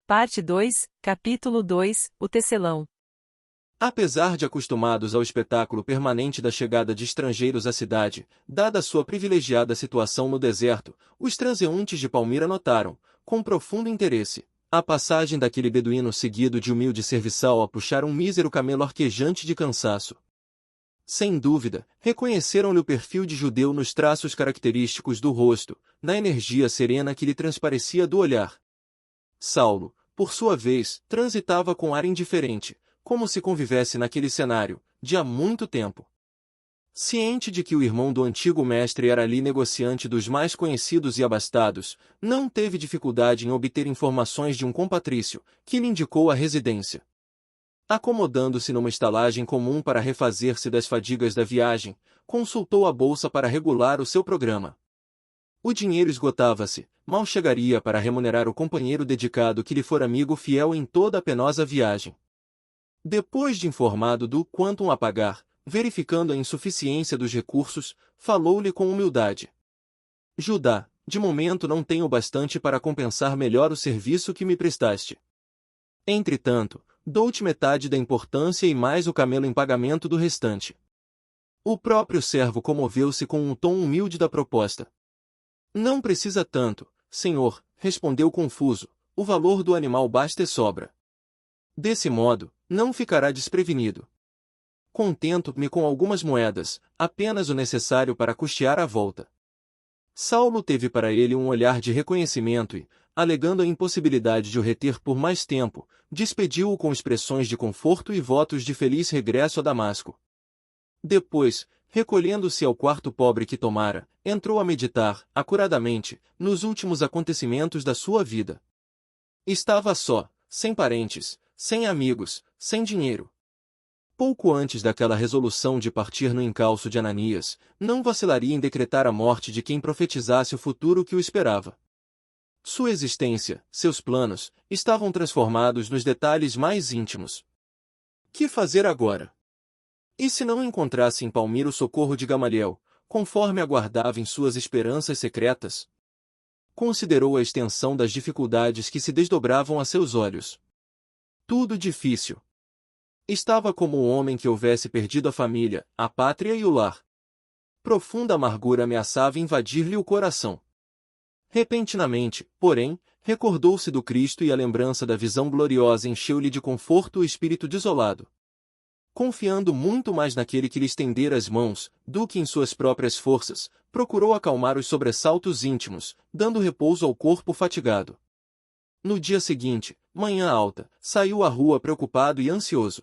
Parte 2, Capítulo 2, O Tecelão. Apesar de acostumados ao espetáculo permanente da chegada de estrangeiros à cidade, dada sua privilegiada situação no deserto, os transeuntes de Palmira notaram, com profundo interesse, a passagem daquele beduíno seguido de humilde serviçal a puxar um mísero camelo arquejante de cansaço. Sem dúvida, reconheceram-lhe o perfil de judeu nos traços característicos do rosto, na energia serena que lhe transparecia do olhar. Saulo, por sua vez, transitava com ar indiferente, como se convivesse naquele cenário, de há muito tempo. Ciente de que o irmão do antigo mestre era ali negociante dos mais conhecidos e abastados, não teve dificuldade em obter informações de um compatrício, que lhe indicou a residência. Acomodando-se numa estalagem comum para refazer-se das fadigas da viagem, consultou a bolsa para regular o seu programa. O dinheiro esgotava-se, mal chegaria para remunerar o companheiro dedicado que lhe fora amigo fiel em toda a penosa viagem. Depois de informado do quantum a pagar, verificando a insuficiência dos recursos, falou-lhe com humildade. Judá, de momento não tenho bastante para compensar melhor o serviço que me prestaste. Entretanto, dou-te metade da importância e mais o camelo em pagamento do restante. O próprio servo comoveu-se com um tom humilde da proposta. Não precisa tanto, senhor, respondeu confuso, o valor do animal basta e sobra. Desse modo, não ficará desprevenido. Contento-me com algumas moedas, apenas o necessário para custear a volta. Saulo teve para ele um olhar de reconhecimento e, alegando a impossibilidade de o reter por mais tempo, despediu-o com expressões de conforto e votos de feliz regresso a Damasco. Depois, recolhendo-se ao quarto pobre que tomara, entrou a meditar, acuradamente, nos últimos acontecimentos da sua vida. Estava só, sem parentes, sem amigos, sem dinheiro. Pouco antes daquela resolução de partir no encalço de Ananias, não vacilaria em decretar a morte de quem profetizasse o futuro que o esperava. Sua existência, seus planos, estavam transformados nos detalhes mais íntimos. Que fazer agora? E se não encontrasse em Palmira o socorro de Gamaliel, conforme aguardava em suas esperanças secretas? Considerou a extensão das dificuldades que se desdobravam a seus olhos. Tudo difícil. Estava como um homem que houvesse perdido a família, a pátria e o lar. Profunda amargura ameaçava invadir-lhe o coração. Repentinamente, porém, recordou-se do Cristo e a lembrança da visão gloriosa encheu-lhe de conforto o espírito desolado. Confiando muito mais naquele que lhe estendera as mãos, do que em suas próprias forças, procurou acalmar os sobressaltos íntimos, dando repouso ao corpo fatigado. No dia seguinte, manhã alta, saiu à rua preocupado e ansioso.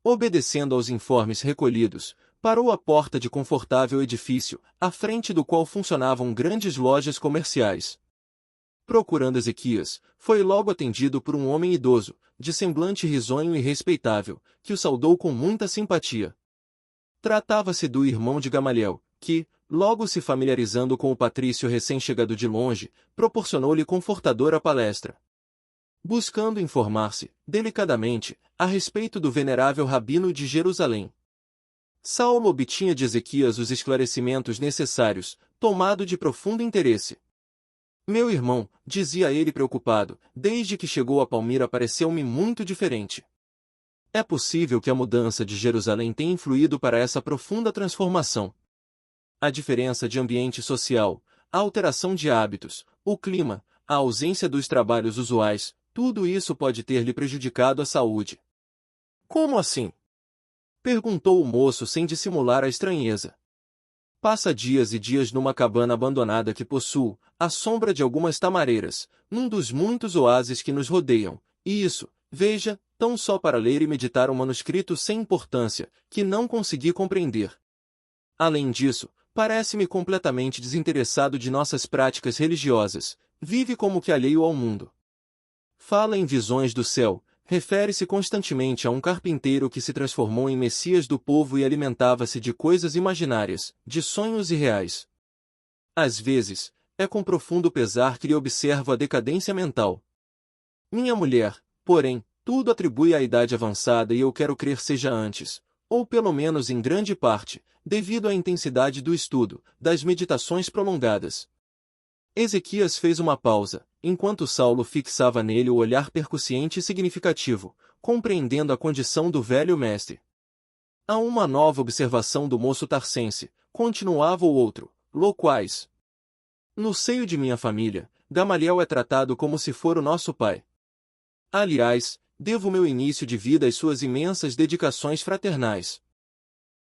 Obedecendo aos informes recolhidos, parou à porta de confortável edifício, à frente do qual funcionavam grandes lojas comerciais. Procurando Ezequias, foi logo atendido por um homem idoso, de semblante risonho e respeitável, que o saudou com muita simpatia. Tratava-se do irmão de Gamaliel, que, logo se familiarizando com o patrício recém-chegado de longe, proporcionou-lhe confortadora palestra. Buscando informar-se, delicadamente, a respeito do venerável rabino de Jerusalém. Saulo obtinha de Ezequias os esclarecimentos necessários, tomado de profundo interesse. Meu irmão, dizia ele preocupado, desde que chegou a Palmira pareceu-me muito diferente. É possível que a mudança de Jerusalém tenha influído para essa profunda transformação. A diferença de ambiente social, a alteração de hábitos, o clima, a ausência dos trabalhos usuais, tudo isso pode ter lhe prejudicado a saúde. Como assim? Perguntou o moço sem dissimular a estranheza. Passa dias e dias numa cabana abandonada que possuo, à sombra de algumas tamareiras, num dos muitos oásis que nos rodeiam, e isso, veja, tão só para ler e meditar um manuscrito sem importância, que não consegui compreender. Além disso, parece-me completamente desinteressado de nossas práticas religiosas, vive como que alheio ao mundo. Fala em visões do céu, refere-se constantemente a um carpinteiro que se transformou em Messias do povo e alimentava-se de coisas imaginárias, de sonhos irreais. Às vezes, é com profundo pesar que lhe observo a decadência mental. Minha mulher, porém, tudo atribui à idade avançada e eu quero crer seja antes, ou pelo menos em grande parte, devido à intensidade do estudo, das meditações prolongadas. Ezequias fez uma pausa, enquanto Saulo fixava nele o olhar percussiente e significativo, compreendendo a condição do velho mestre. Há uma nova observação do moço tarsense, continuava o outro, loquaz. No seio de minha família, Gamaliel é tratado como se for o nosso pai. Aliás, devo meu início de vida às suas imensas dedicações fraternais.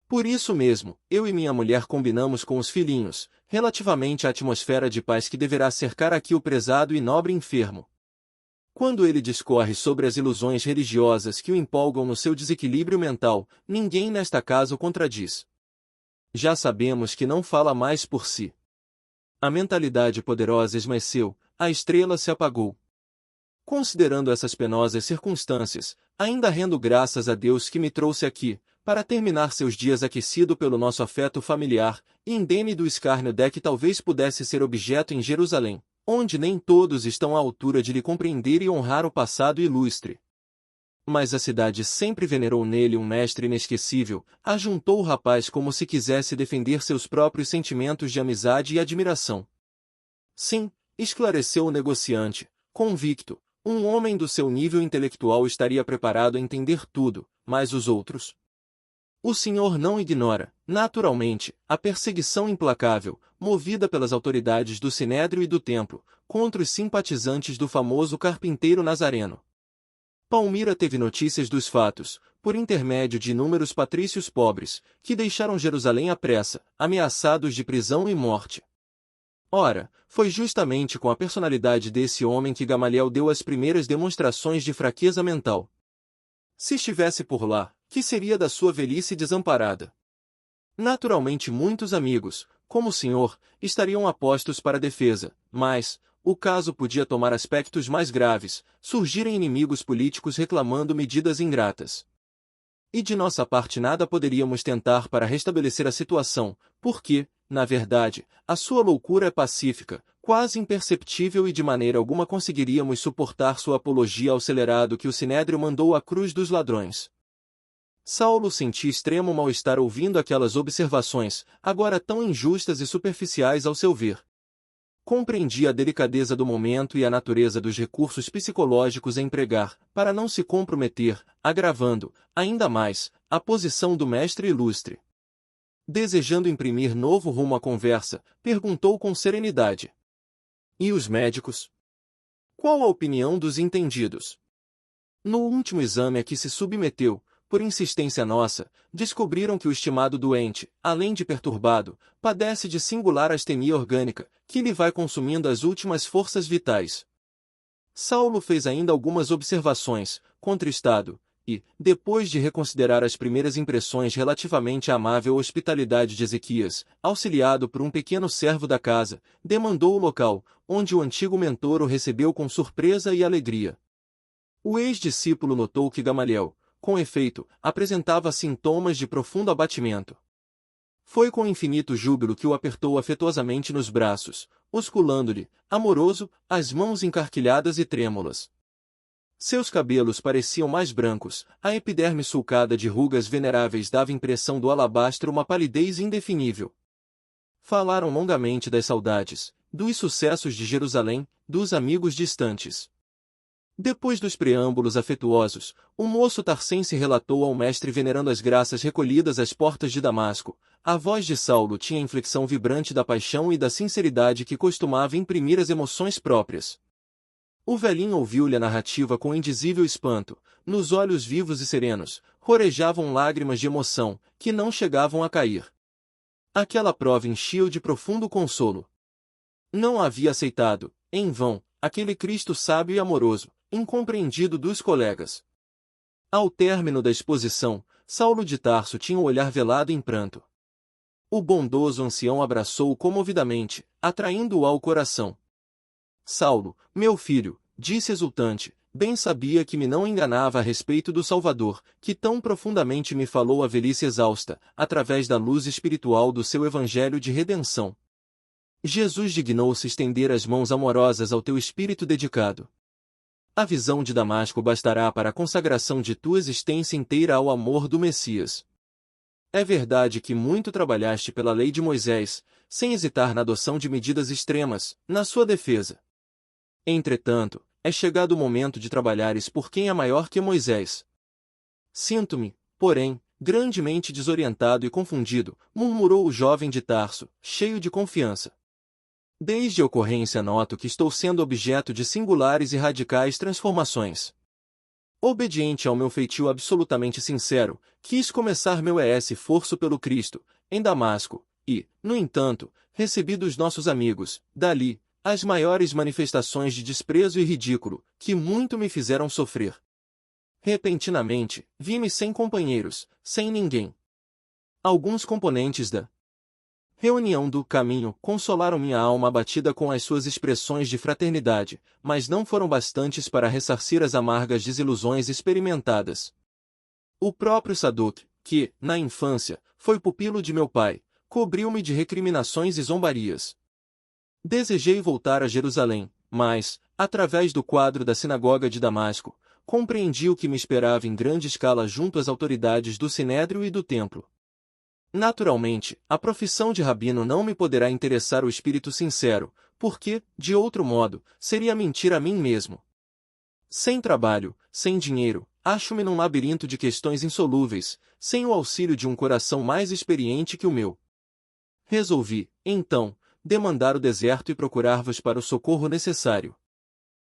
Por isso mesmo, eu e minha mulher combinamos com os filhinhos, relativamente à atmosfera de paz que deverá cercar aqui o prezado e nobre enfermo. Quando ele discorre sobre as ilusões religiosas que o empolgam no seu desequilíbrio mental, ninguém nesta casa o contradiz. Já sabemos que não fala mais por si. A mentalidade poderosa esmaeceu, a estrela se apagou. Considerando essas penosas circunstâncias, ainda rendo graças a Deus que me trouxe aqui, para terminar seus dias aquecido pelo nosso afeto familiar, e indene do escárnio de que talvez pudesse ser objeto em Jerusalém, onde nem todos estão à altura de lhe compreender e honrar o passado ilustre. Mas a cidade sempre venerou nele um mestre inesquecível, ajuntou o rapaz como se quisesse defender seus próprios sentimentos de amizade e admiração. Sim, esclareceu o negociante, convicto, um homem do seu nível intelectual estaria preparado a entender tudo, mas os outros? O senhor não ignora, naturalmente, a perseguição implacável, movida pelas autoridades do Sinédrio e do Templo, contra os simpatizantes do famoso carpinteiro Nazareno. Palmira teve notícias dos fatos, por intermédio de inúmeros patrícios pobres, que deixaram Jerusalém à pressa, ameaçados de prisão e morte. Ora, foi justamente com a personalidade desse homem que Gamaliel deu as primeiras demonstrações de fraqueza mental. Se estivesse por lá, que seria da sua velhice desamparada? Naturalmente muitos amigos, como o senhor, estariam apostos para a defesa, mas, o caso podia tomar aspectos mais graves, surgirem inimigos políticos reclamando medidas ingratas. E de nossa parte nada poderíamos tentar para restabelecer a situação, porque, na verdade, a sua loucura é pacífica, quase imperceptível e de maneira alguma conseguiríamos suportar sua apologia ao celerado que o Sinédrio mandou à cruz dos ladrões. Saulo sentia extremo mal-estar ouvindo aquelas observações, agora tão injustas e superficiais ao seu ver. Compreendia a delicadeza do momento e a natureza dos recursos psicológicos a empregar, para não se comprometer, agravando, ainda mais, a posição do mestre ilustre. Desejando imprimir novo rumo à conversa, perguntou com serenidade: "E os médicos? Qual a opinião dos entendidos?" No último exame a que se submeteu, por insistência nossa, descobriram que o estimado doente, além de perturbado, padece de singular astenia orgânica, que lhe vai consumindo as últimas forças vitais. Saulo fez ainda algumas observações, contristado, e, depois de reconsiderar as primeiras impressões relativamente à amável hospitalidade de Ezequias, auxiliado por um pequeno servo da casa, demandou o local, onde o antigo mentor o recebeu com surpresa e alegria. O ex-discípulo notou que Gamaliel, com efeito, apresentava sintomas de profundo abatimento. Foi com infinito júbilo que o apertou afetuosamente nos braços, osculando-lhe, amoroso, as mãos encarquilhadas e trêmulas. Seus cabelos pareciam mais brancos, a epiderme sulcada de rugas veneráveis dava impressão do alabastro uma palidez indefinível. Falaram longamente das saudades, dos sucessos de Jerusalém, dos amigos distantes. Depois dos preâmbulos afetuosos, o moço tarsense relatou ao mestre venerando as graças recolhidas às portas de Damasco. A voz de Saulo tinha a inflexão vibrante da paixão e da sinceridade que costumava imprimir as emoções próprias. O velhinho ouviu-lhe a narrativa com indizível espanto, nos olhos vivos e serenos, rorejavam lágrimas de emoção, que não chegavam a cair. Aquela prova enchia-o de profundo consolo. Não havia aceitado, em vão, aquele Cristo sábio e amoroso, incompreendido dos colegas. Ao término da exposição, Saulo de Tarso tinha o olhar velado em pranto. O bondoso ancião abraçou-o comovidamente, atraindo-o ao coração. "Saulo, meu filho", disse exultante, "bem sabia que me não enganava a respeito do Salvador, que tão profundamente me falou a velhice exausta, através da luz espiritual do seu evangelho de redenção. Jesus dignou-se estender as mãos amorosas ao teu espírito dedicado. A visão de Damasco bastará para a consagração de tua existência inteira ao amor do Messias. É verdade que muito trabalhaste pela lei de Moisés, sem hesitar na adoção de medidas extremas, na sua defesa. Entretanto, é chegado o momento de trabalhares por quem é maior que Moisés. Sinto-me, porém, grandemente desorientado e confundido, murmurou o jovem de Tarso, cheio de confiança. Desde a ocorrência noto que estou sendo objeto de singulares e radicais transformações. Obediente ao meu feitio absolutamente sincero, quis começar meu esforço pelo Cristo, em Damasco, e, no entanto, recebi dos nossos amigos, dali, as maiores manifestações de desprezo e ridículo, que muito me fizeram sofrer. Repentinamente, vi-me sem companheiros, sem ninguém. Alguns componentes da reunião do caminho consolaram minha alma abatida com as suas expressões de fraternidade, mas não foram bastantes para ressarcir as amargas desilusões experimentadas. O próprio Saduc, que, na infância, foi pupilo de meu pai, cobriu-me de recriminações e zombarias. Desejei voltar a Jerusalém, mas, através do quadro da sinagoga de Damasco, compreendi o que me esperava em grande escala junto às autoridades do Sinédrio e do Templo. Naturalmente, a profissão de rabino não me poderá interessar o espírito sincero, porque, de outro modo, seria mentir a mim mesmo. Sem trabalho, sem dinheiro, acho-me num labirinto de questões insolúveis, sem o auxílio de um coração mais experiente que o meu. Resolvi, então, demandar o deserto e procurar-vos para o socorro necessário.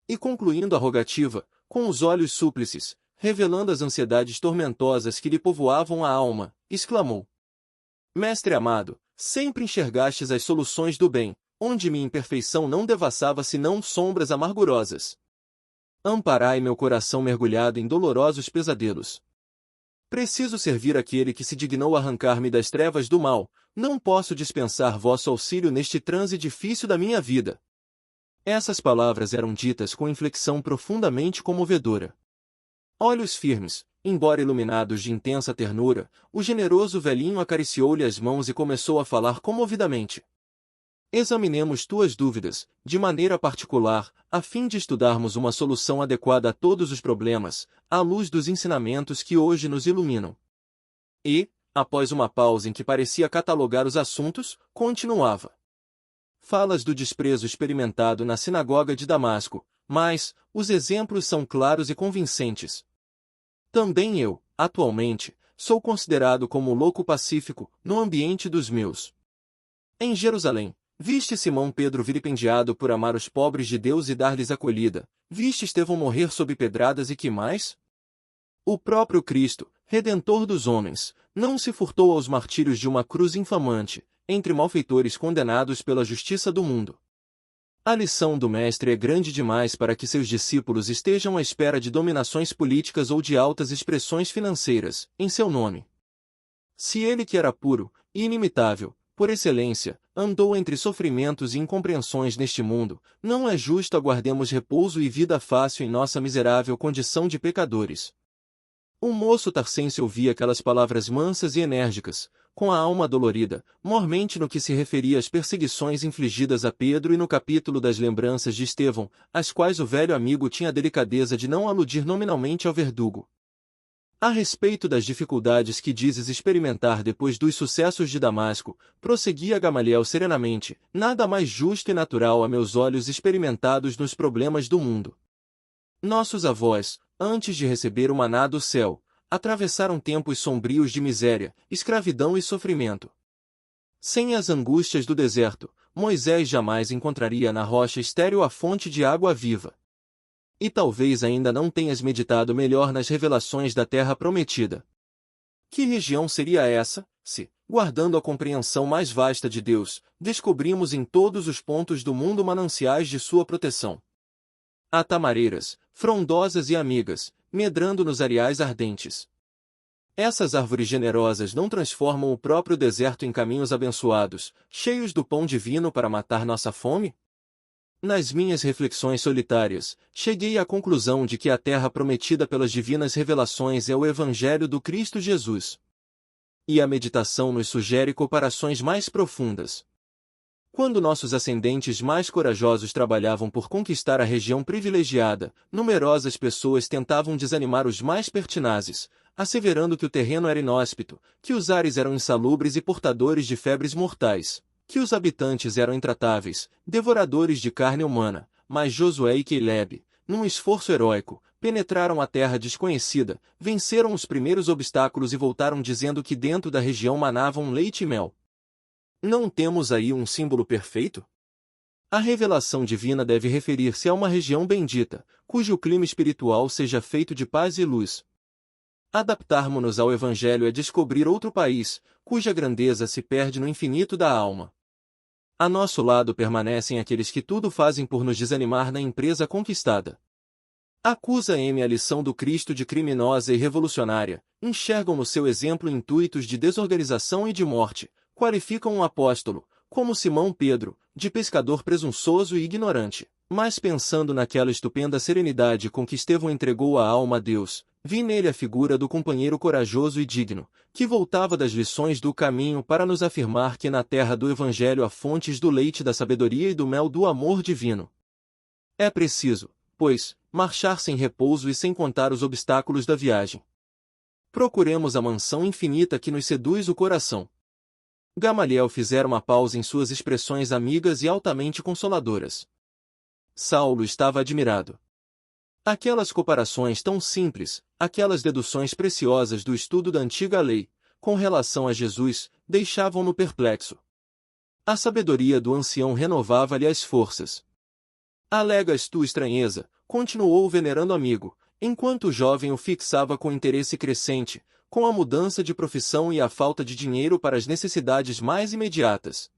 E concluindo a rogativa, com os olhos súplices, revelando as ansiedades tormentosas que lhe povoavam a alma, exclamou: Mestre amado, sempre enxergastes as soluções do bem, onde minha imperfeição não devassava senão sombras amargurosas. Amparai meu coração mergulhado em dolorosos pesadelos. Preciso servir aquele que se dignou arrancar-me das trevas do mal, não posso dispensar vosso auxílio neste transe difícil da minha vida. Essas palavras eram ditas com inflexão profundamente comovedora. Olhos firmes, embora iluminados de intensa ternura, o generoso velhinho acariciou-lhe as mãos e começou a falar comovidamente. Examinemos tuas dúvidas, de maneira particular, a fim de estudarmos uma solução adequada a todos os problemas, à luz dos ensinamentos que hoje nos iluminam. E, após uma pausa em que parecia catalogar os assuntos, continuava. Falas do desprezo experimentado na sinagoga de Damasco, mas os exemplos são claros e convincentes. Também eu, atualmente, sou considerado como louco pacífico no ambiente dos meus. Em Jerusalém, viste Simão Pedro vilipendiado por amar os pobres de Deus e dar-lhes acolhida, viste Estevão morrer sob pedradas e que mais? O próprio Cristo, Redentor dos homens, não se furtou aos martírios de uma cruz infamante, entre malfeitores condenados pela justiça do mundo. A lição do Mestre é grande demais para que seus discípulos estejam à espera de dominações políticas ou de altas expressões financeiras, em seu nome. Se ele que era puro, e inimitável, por excelência, andou entre sofrimentos e incompreensões neste mundo, não é justo aguardemos repouso e vida fácil em nossa miserável condição de pecadores. O moço tarcense ouvia aquelas palavras mansas e enérgicas, com a alma dolorida, mormente no que se referia às perseguições infligidas a Pedro e no capítulo das lembranças de Estevão, às quais o velho amigo tinha a delicadeza de não aludir nominalmente ao verdugo. A respeito das dificuldades que dizes experimentar depois dos sucessos de Damasco, prosseguia Gamaliel serenamente, nada mais justo e natural a meus olhos experimentados nos problemas do mundo. Nossos avós, antes de receber o maná do céu, atravessaram tempos sombrios de miséria, escravidão e sofrimento. Sem as angústias do deserto, Moisés jamais encontraria na rocha estéril a fonte de água viva. E talvez ainda não tenhas meditado melhor nas revelações da terra prometida. Que região seria essa, se, guardando a compreensão mais vasta de Deus, descobrimos em todos os pontos do mundo mananciais de sua proteção? Há tamareiras, frondosas e amigas, medrando nos areais ardentes. Essas árvores generosas não transformam o próprio deserto em caminhos abençoados, cheios do pão divino para matar nossa fome? Nas minhas reflexões solitárias, cheguei à conclusão de que a terra prometida pelas divinas revelações é o Evangelho do Cristo Jesus. E a meditação nos sugere comparações mais profundas. Quando nossos ascendentes mais corajosos trabalhavam por conquistar a região privilegiada, numerosas pessoas tentavam desanimar os mais pertinazes, asseverando que o terreno era inóspito, que os ares eram insalubres e portadores de febres mortais, que os habitantes eram intratáveis, devoradores de carne humana. Mas Josué e Caleb, num esforço heróico, penetraram a terra desconhecida, venceram os primeiros obstáculos e voltaram dizendo que dentro da região manavam leite e mel. Não temos aí um símbolo perfeito? A revelação divina deve referir-se a uma região bendita, cujo clima espiritual seja feito de paz e luz. Adaptarmos-nos ao Evangelho é descobrir outro país, cuja grandeza se perde no infinito da alma. A nosso lado permanecem aqueles que tudo fazem por nos desanimar na empresa conquistada. Acusa-me a lição do Cristo de criminosa e revolucionária, enxergam no seu exemplo intuitos de desorganização e de morte, qualificam um apóstolo, como Simão Pedro, de pescador presunçoso e ignorante. Mas pensando naquela estupenda serenidade com que Estevão entregou a alma a Deus, vi nele a figura do companheiro corajoso e digno, que voltava das lições do caminho para nos afirmar que na terra do Evangelho há fontes do leite da sabedoria e do mel do amor divino. É preciso, pois, marchar sem repouso e sem contar os obstáculos da viagem. Procuremos a mansão infinita que nos seduz o coração. Gamaliel fizera uma pausa em suas expressões amigas e altamente consoladoras. Saulo estava admirado. Aquelas comparações tão simples, aquelas deduções preciosas do estudo da antiga lei, com relação a Jesus, deixavam-no perplexo. A sabedoria do ancião renovava-lhe as forças. Alegas tu estranheza, continuou o venerando amigo, enquanto o jovem o fixava com interesse crescente, com a mudança de profissão e a falta de dinheiro para as necessidades mais imediatas.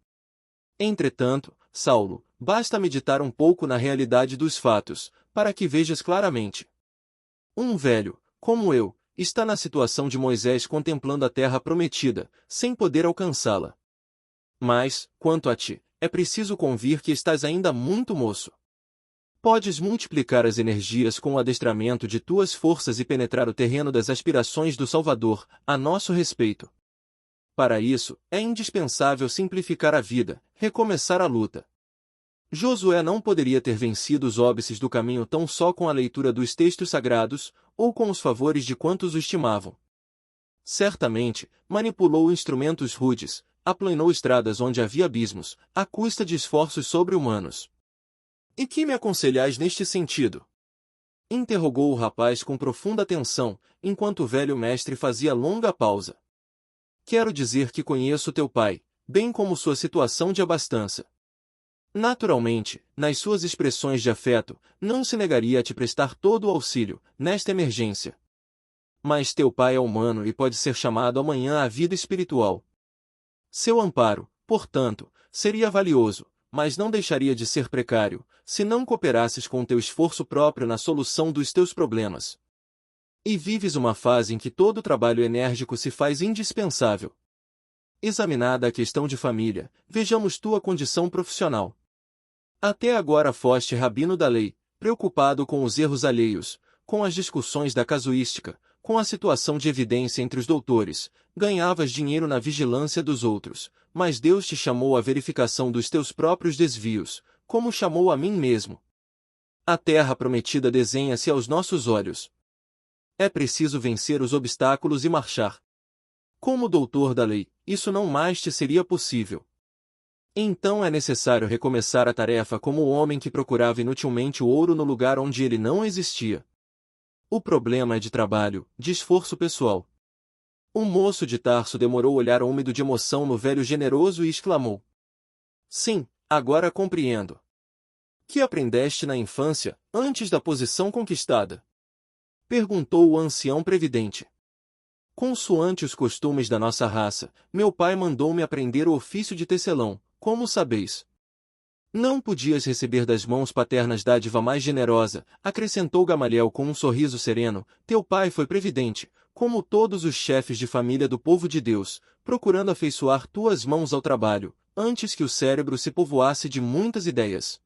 Entretanto, Saulo, basta meditar um pouco na realidade dos fatos, para que vejas claramente. Um velho, como eu, está na situação de Moisés contemplando a terra prometida, sem poder alcançá-la. Mas, quanto a ti, é preciso convir que estás ainda muito moço. Podes multiplicar as energias com o adestramento de tuas forças e penetrar o terreno das aspirações do Salvador, a nosso respeito. Para isso, é indispensável simplificar a vida, recomeçar a luta. Josué não poderia ter vencido os óbices do caminho tão só com a leitura dos textos sagrados, ou com os favores de quantos o estimavam. Certamente, manipulou instrumentos rudes, aplanou estradas onde havia abismos, à custa de esforços sobre-humanos. E que me aconselhais neste sentido? Interrogou o rapaz com profunda atenção, enquanto o velho mestre fazia longa pausa. Quero dizer que conheço teu pai, bem como sua situação de abastança. Naturalmente, nas suas expressões de afeto, não se negaria a te prestar todo o auxílio, nesta emergência. Mas teu pai é humano e pode ser chamado amanhã à vida espiritual. Seu amparo, portanto, seria valioso, mas não deixaria de ser precário, se não cooperasses com teu esforço próprio na solução dos teus problemas. E vives uma fase em que todo trabalho enérgico se faz indispensável. Examinada a questão de família, vejamos tua condição profissional. Até agora foste rabino da lei, preocupado com os erros alheios, com as discussões da casuística, com a situação de evidência entre os doutores, ganhavas dinheiro na vigilância dos outros, mas Deus te chamou à verificação dos teus próprios desvios, como chamou a mim mesmo. A terra prometida desenha-se aos nossos olhos. É preciso vencer os obstáculos e marchar. Como doutor da lei, isso não mais te seria possível. Então é necessário recomeçar a tarefa como o homem que procurava inutilmente o ouro no lugar onde ele não existia. O problema é de trabalho, de esforço pessoal. O moço de Tarso demorou olhar úmido de emoção no velho generoso e exclamou: Sim, agora compreendo. Que aprendeste na infância, antes da posição conquistada? Perguntou o ancião previdente. Consoante os costumes da nossa raça, meu pai mandou-me aprender o ofício de tecelão, como sabeis. Não podias receber das mãos paternas dádiva mais generosa, acrescentou Gamaliel com um sorriso sereno, teu pai foi previdente, como todos os chefes de família do povo de Deus, procurando afeiçoar tuas mãos ao trabalho, antes que o cérebro se povoasse de muitas ideias.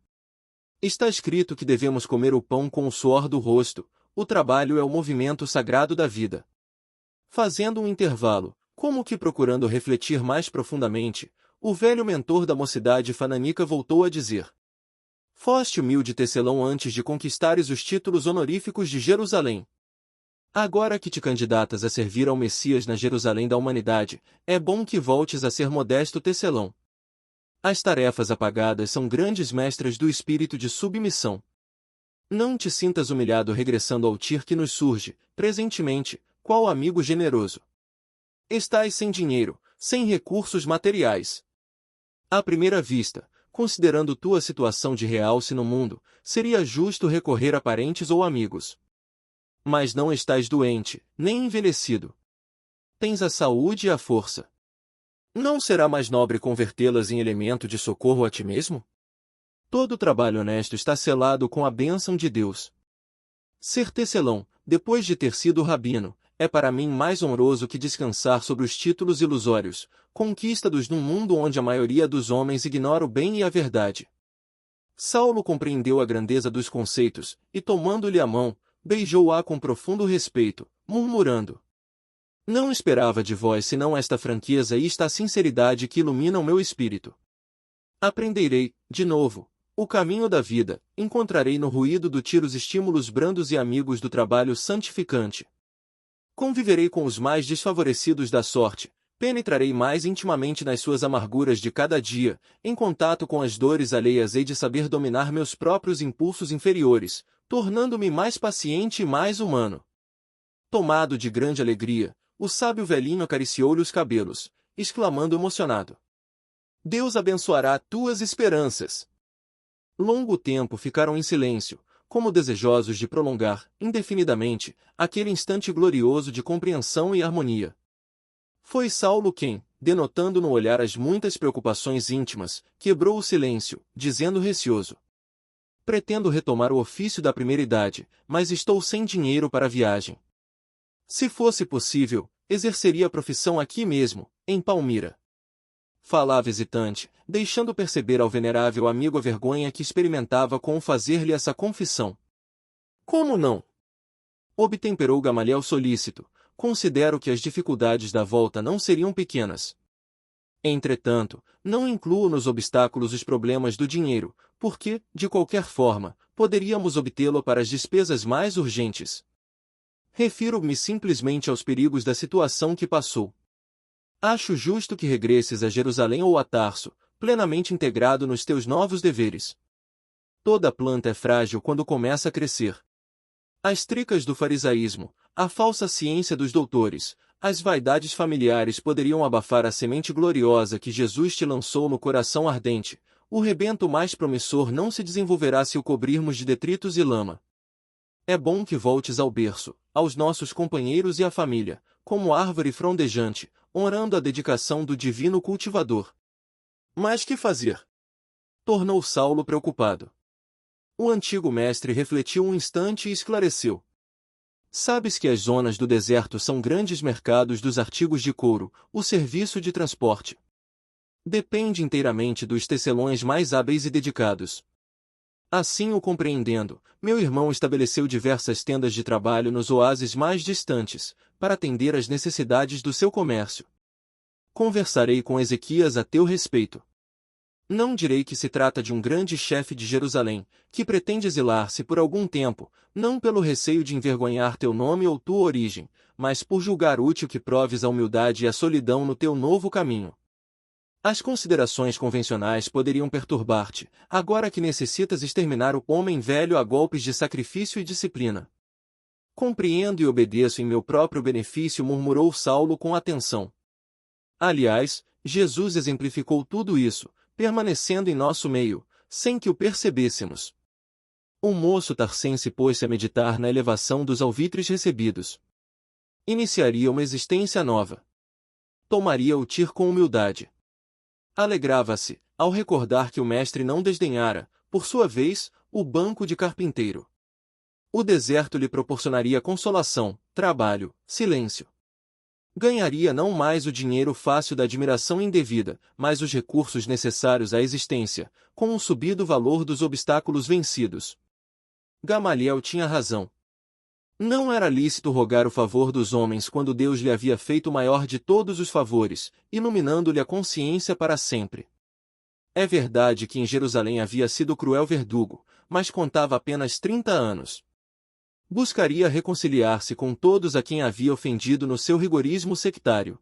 Está escrito que devemos comer o pão com o suor do rosto, o trabalho é o movimento sagrado da vida. Fazendo um intervalo, como que procurando refletir mais profundamente, o velho mentor da mocidade fananica voltou a dizer: Foste humilde tecelão antes de conquistares os títulos honoríficos de Jerusalém. Agora que te candidatas a servir ao Messias na Jerusalém da humanidade, é bom que voltes a ser modesto tecelão. As tarefas apagadas são grandes mestras do espírito de submissão. Não te sintas humilhado regressando ao tir que nos surge, presentemente, qual amigo generoso. Estás sem dinheiro, sem recursos materiais. À primeira vista, considerando tua situação de realce no mundo, seria justo recorrer a parentes ou amigos. Mas não estás doente, nem envelhecido. Tens a saúde e a força. Não será mais nobre convertê-las em elemento de socorro a ti mesmo? Todo trabalho honesto está selado com a bênção de Deus. Ser tecelão, depois de ter sido rabino, é para mim mais honroso que descansar sobre os títulos ilusórios, conquista-dos num mundo onde a maioria dos homens ignora o bem e a verdade. Saulo compreendeu a grandeza dos conceitos, e tomando-lhe a mão, beijou-a com profundo respeito, murmurando: Não esperava de vós senão esta franqueza e esta sinceridade que iluminam meu espírito. Aprenderei, de novo, o caminho da vida, encontrarei no ruído do tiro os estímulos brandos e amigos do trabalho santificante. Conviverei com os mais desfavorecidos da sorte, penetrarei mais intimamente nas suas amarguras de cada dia, em contato com as dores alheias hei de saber dominar meus próprios impulsos inferiores, tornando-me mais paciente e mais humano. Tomado de grande alegria, o sábio velhinho acariciou-lhe os cabelos, exclamando emocionado: Deus abençoará tuas esperanças. Longo tempo ficaram em silêncio, como desejosos de prolongar, indefinidamente, aquele instante glorioso de compreensão e harmonia. Foi Saulo quem, denotando no olhar as muitas preocupações íntimas, quebrou o silêncio, dizendo receoso: Pretendo retomar o ofício da primeira idade, mas estou sem dinheiro para a viagem. Se fosse possível, exerceria a profissão aqui mesmo, em Palmira. Falava hesitante, deixando perceber ao venerável amigo a vergonha que experimentava com fazer-lhe essa confissão. Como não? Obtemperou Gamaliel solícito. Considero que as dificuldades da volta não seriam pequenas. Entretanto, não incluo nos obstáculos os problemas do dinheiro, porque, de qualquer forma, poderíamos obtê-lo para as despesas mais urgentes. Refiro-me simplesmente aos perigos da situação que passou. Acho justo que regresses a Jerusalém ou a Tarso, plenamente integrado nos teus novos deveres. Toda planta é frágil quando começa a crescer. As tricas do farisaísmo, a falsa ciência dos doutores, as vaidades familiares poderiam abafar a semente gloriosa que Jesus te lançou no coração ardente. O rebento mais promissor não se desenvolverá se o cobrirmos de detritos e lama. É bom que voltes ao berço, aos nossos companheiros e à família, como árvore frondejante, honrando a dedicação do divino cultivador. Mas que fazer? Tornou Saulo preocupado. O antigo mestre refletiu um instante e esclareceu. Sabes que as zonas do deserto são grandes mercados dos artigos de couro, o serviço de transporte. Depende inteiramente dos tecelões mais hábeis e dedicados. Assim o compreendendo, meu irmão estabeleceu diversas tendas de trabalho nos oásis mais distantes, para atender às necessidades do seu comércio. Conversarei com Ezequias a teu respeito. Não direi que se trata de um grande chefe de Jerusalém, que pretende exilar-se por algum tempo, não pelo receio de envergonhar teu nome ou tua origem, mas por julgar útil que proves a humildade e a solidão no teu novo caminho. As considerações convencionais poderiam perturbar-te, agora que necessitas exterminar o homem velho a golpes de sacrifício e disciplina. Compreendo e obedeço em meu próprio benefício, murmurou Saulo com atenção. Aliás, Jesus exemplificou tudo isso, permanecendo em nosso meio, sem que o percebêssemos. O moço tarsense pôs-se a meditar na elevação dos alvitres recebidos. Iniciaria uma existência nova. Tomaria o tir com humildade. Alegrava-se, ao recordar que o mestre não desdenhara, por sua vez, o banco de carpinteiro. O deserto lhe proporcionaria consolação, trabalho, silêncio. Ganharia não mais o dinheiro fácil da admiração indevida, mas os recursos necessários à existência, com um subido valor dos obstáculos vencidos. Gamaliel tinha razão. Não era lícito rogar o favor dos homens quando Deus lhe havia feito o maior de todos os favores, iluminando-lhe a consciência para sempre. É verdade que em Jerusalém havia sido cruel verdugo, mas contava apenas 30 anos. Buscaria reconciliar-se com todos a quem havia ofendido no seu rigorismo sectário.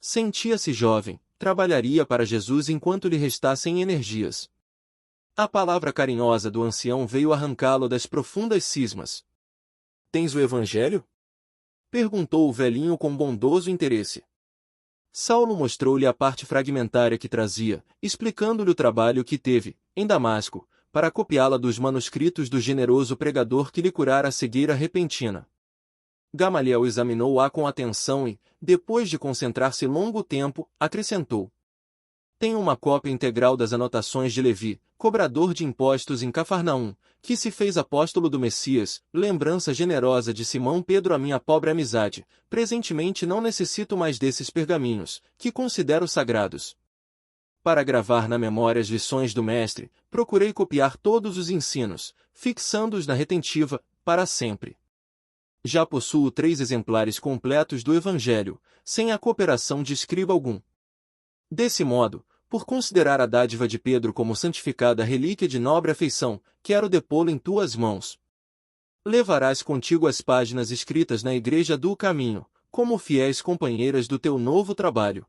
Sentia-se jovem, trabalharia para Jesus enquanto lhe restassem energias. A palavra carinhosa do ancião veio arrancá-lo das profundas cismas. Tens o Evangelho? Perguntou o velhinho com bondoso interesse. Saulo mostrou-lhe a parte fragmentária que trazia, explicando-lhe o trabalho que teve, em Damasco, para copiá-la dos manuscritos do generoso pregador que lhe curara a cegueira repentina. Gamaliel examinou-a com atenção e, depois de concentrar-se longo tempo, acrescentou: Tenho uma cópia integral das anotações de Levi, cobrador de impostos em Cafarnaum, que se fez apóstolo do Messias, lembrança generosa de Simão Pedro, a minha pobre amizade. Presentemente não necessito mais desses pergaminhos, que considero sagrados. Para gravar na memória as lições do Mestre, procurei copiar todos os ensinos, fixando-os na retentiva, para sempre. Já possuo 3 exemplares completos do Evangelho, sem a cooperação de escriba algum. Desse modo, por considerar a dádiva de Pedro como santificada relíquia de nobre afeição, quero depô-la em tuas mãos. Levarás contigo as páginas escritas na Igreja do Caminho, como fiéis companheiras do teu novo trabalho.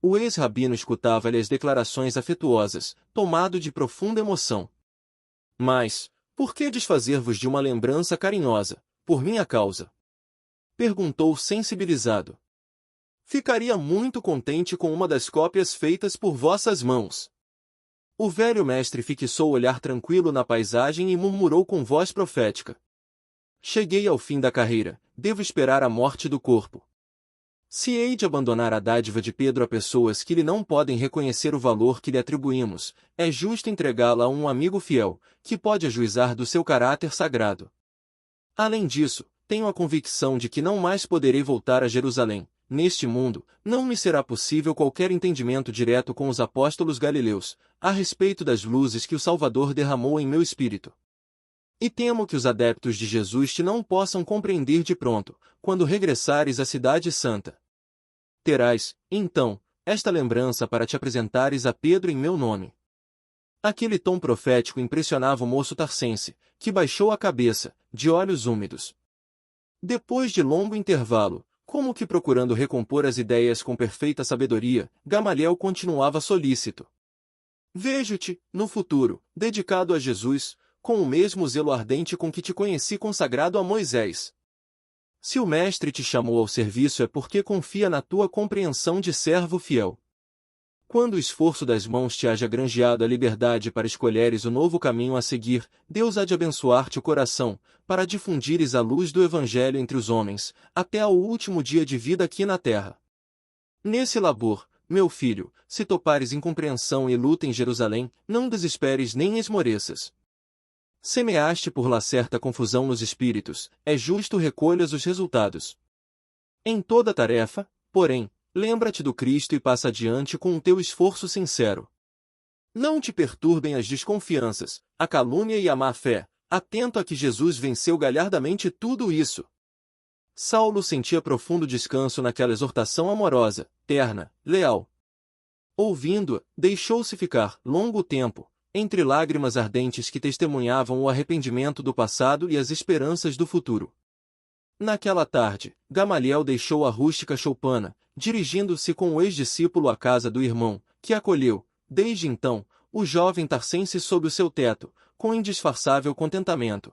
O ex-rabino escutava-lhe as declarações afetuosas, tomado de profunda emoção. Mas, por que desfazer-vos de uma lembrança carinhosa, por minha causa? Perguntou sensibilizado. Ficaria muito contente com uma das cópias feitas por vossas mãos. O velho mestre fixou o olhar tranquilo na paisagem e murmurou com voz profética. Cheguei ao fim da carreira, devo esperar a morte do corpo. Se hei de abandonar a dádiva de Pedro a pessoas que lhe não podem reconhecer o valor que lhe atribuímos, é justo entregá-la a um amigo fiel, que pode ajuizar do seu caráter sagrado. Além disso, tenho a convicção de que não mais poderei voltar a Jerusalém. Neste mundo, não me será possível qualquer entendimento direto com os apóstolos galileus, a respeito das luzes que o Salvador derramou em meu espírito. E temo que os adeptos de Jesus te não possam compreender de pronto, quando regressares à Cidade Santa. Terás, então, esta lembrança para te apresentares a Pedro em meu nome. Aquele tom profético impressionava o moço tarcense, que baixou a cabeça, de olhos úmidos. Depois de longo intervalo, como que procurando recompor as ideias com perfeita sabedoria, Gamaliel continuava solícito. Vejo-te, no futuro, dedicado a Jesus, com o mesmo zelo ardente com que te conheci consagrado a Moisés. Se o Mestre te chamou ao serviço é porque confia na tua compreensão de servo fiel. Quando o esforço das mãos te haja granjeado a liberdade para escolheres o novo caminho a seguir, Deus há de abençoar-te o coração, para difundires a luz do Evangelho entre os homens, até ao último dia de vida aqui na terra. Nesse labor, meu filho, se topares incompreensão e luta em Jerusalém, não desesperes nem esmoreças. Semeaste por lá certa confusão nos espíritos, é justo recolhas os resultados. Em toda tarefa, porém, lembra-te do Cristo e passa adiante com o teu esforço sincero. Não te perturbem as desconfianças, a calúnia e a má-fé, atento a que Jesus venceu galhardamente tudo isso. Saulo sentia profundo descanso naquela exortação amorosa, terna, leal. Ouvindo-a, deixou-se ficar, longo tempo, entre lágrimas ardentes que testemunhavam o arrependimento do passado e as esperanças do futuro. Naquela tarde, Gamaliel deixou a rústica choupana, dirigindo-se com o ex-discípulo à casa do irmão, que acolheu, desde então, o jovem tarcense sob o seu teto, com indisfarçável contentamento.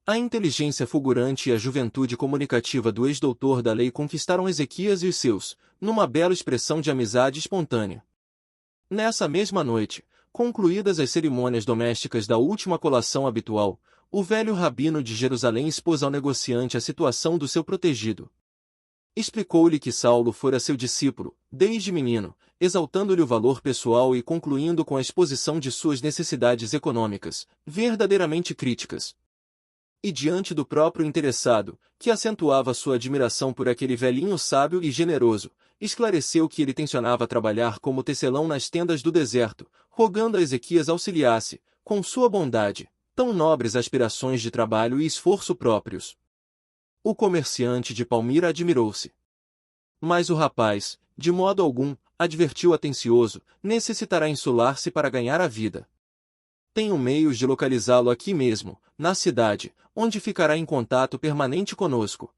A inteligência fulgurante e a juventude comunicativa do ex-doutor da lei conquistaram Ezequias e os seus, numa bela expressão de amizade espontânea. Nessa mesma noite, concluídas as cerimônias domésticas da última colação habitual, o velho rabino de Jerusalém expôs ao negociante a situação do seu protegido. Explicou-lhe que Saulo fora seu discípulo, desde menino, exaltando-lhe o valor pessoal e concluindo com a exposição de suas necessidades econômicas, verdadeiramente críticas. E diante do próprio interessado, que acentuava sua admiração por aquele velhinho sábio e generoso, esclareceu que ele tencionava trabalhar como tecelão nas tendas do deserto, rogando a Ezequias auxiliasse, com sua bondade, tão nobres aspirações de trabalho e esforço próprios. O comerciante de Palmira admirou-se. Mas o rapaz, de modo algum, advertiu atencioso, necessitará insular-se para ganhar a vida. Tenho meios de localizá-lo aqui mesmo, na cidade, onde ficará em contato permanente conosco.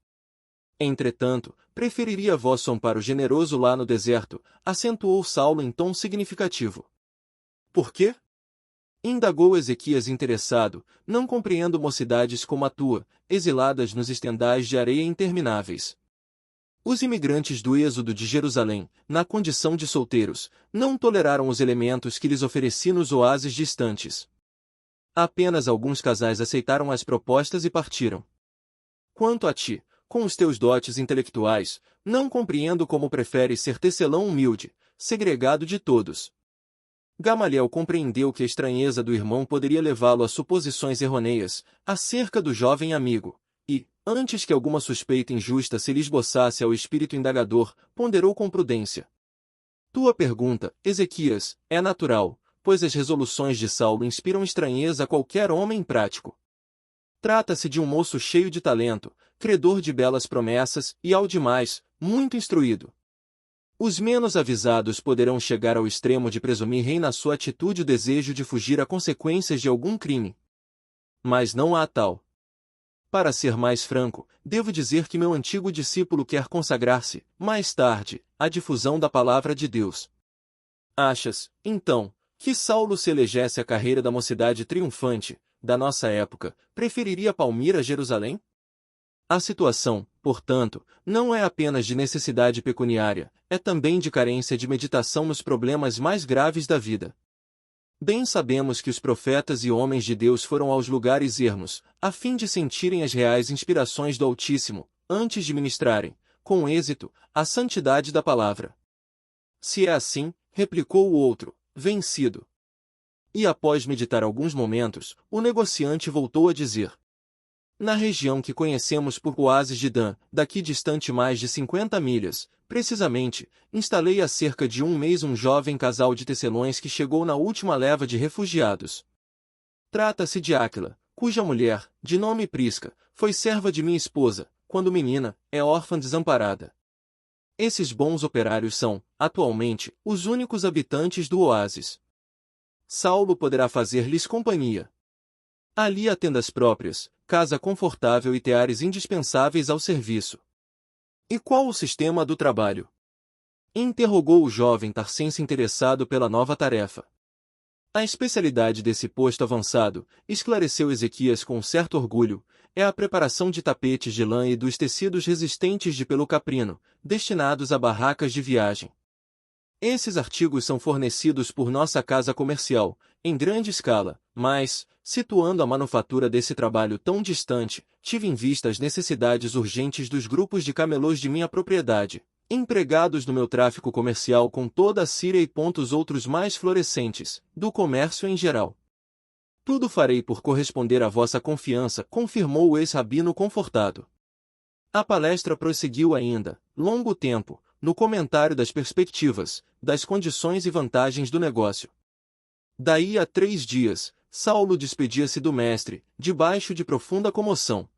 Entretanto, preferiria vosso amparo generoso lá no deserto, acentuou Saulo em tom significativo. Por quê? Indagou Ezequias interessado, não compreendo mocidades como a tua, exiladas nos estendais de areia intermináveis. Os imigrantes do êxodo de Jerusalém, na condição de solteiros, não toleraram os elementos que lhes ofereci nos oásis distantes. Apenas alguns casais aceitaram as propostas e partiram. Quanto a ti, com os teus dotes intelectuais, não compreendo como preferes ser tecelão humilde, segregado de todos. Gamaliel compreendeu que a estranheza do irmão poderia levá-lo a suposições errôneas acerca do jovem amigo, e, antes que alguma suspeita injusta se lhe esboçasse ao espírito indagador, ponderou com prudência. Tua pergunta, Ezequias, é natural, pois as resoluções de Saulo inspiram estranheza a qualquer homem prático. Trata-se de um moço cheio de talento, credor de belas promessas e, ao demais, muito instruído. Os menos avisados poderão chegar ao extremo de presumir rei na sua atitude o desejo de fugir a consequências de algum crime. Mas não há tal. Para ser mais franco, devo dizer que meu antigo discípulo quer consagrar-se, mais tarde, à difusão da palavra de Deus. Achas, então, que Saulo se elegesse à carreira da mocidade triunfante, da nossa época, preferiria Palmira a Jerusalém? A situação, portanto, não é apenas de necessidade pecuniária, é também de carência de meditação nos problemas mais graves da vida. Bem sabemos que os profetas e homens de Deus foram aos lugares ermos, a fim de sentirem as reais inspirações do Altíssimo, antes de ministrarem, com êxito, a santidade da palavra. Se é assim, replicou o outro, vencido. E após meditar alguns momentos, o negociante voltou a dizer: na região que conhecemos por oásis de Dan, daqui distante mais de 50 milhas, precisamente, instalei há cerca de um mês um jovem casal de tecelões que chegou na última leva de refugiados. Trata-se de Áquila, cuja mulher, de nome Prisca, foi serva de minha esposa, quando menina, é órfã desamparada. Esses bons operários são, atualmente, os únicos habitantes do oásis. Saulo poderá fazer-lhes companhia. Ali há tendas próprias, casa confortável e teares indispensáveis ao serviço. E qual o sistema do trabalho? Interrogou o jovem tarcense interessado pela nova tarefa. A especialidade desse posto avançado, esclareceu Ezequias com certo orgulho, é a preparação de tapetes de lã e dos tecidos resistentes de pelo caprino, destinados a barracas de viagem. Esses artigos são fornecidos por nossa casa comercial, em grande escala, mas, situando a manufatura desse trabalho tão distante, tive em vista as necessidades urgentes dos grupos de camelôs de minha propriedade, empregados no meu tráfico comercial com toda a Síria e pontos outros mais florescentes, do comércio em geral. Tudo farei por corresponder à vossa confiança, confirmou o ex-rabino confortado. A palestra prosseguiu ainda, longo tempo, no comentário das perspectivas, das condições e vantagens do negócio. Daí a 3 dias, Saulo despedia-se do mestre, debaixo de profunda comoção.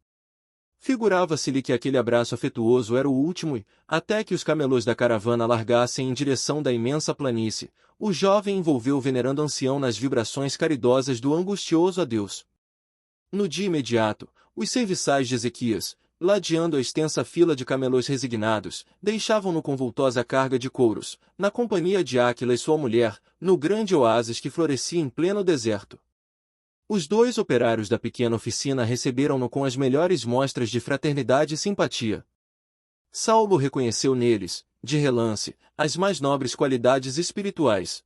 Figurava-se-lhe que aquele abraço afetuoso era o último e, até que os camelôs da caravana largassem em direção da imensa planície, o jovem envolveu o venerando ancião nas vibrações caridosas do angustioso adeus. No dia imediato, os serviçais de Ezequias, ladeando a extensa fila de camelôs resignados, deixavam-no com vultosa carga de couros, na companhia de Áquila e sua mulher, no grande oásis que florescia em pleno deserto. Os 2 operários da pequena oficina receberam-no com as melhores mostras de fraternidade e simpatia. Saulo reconheceu neles, de relance, as mais nobres qualidades espirituais.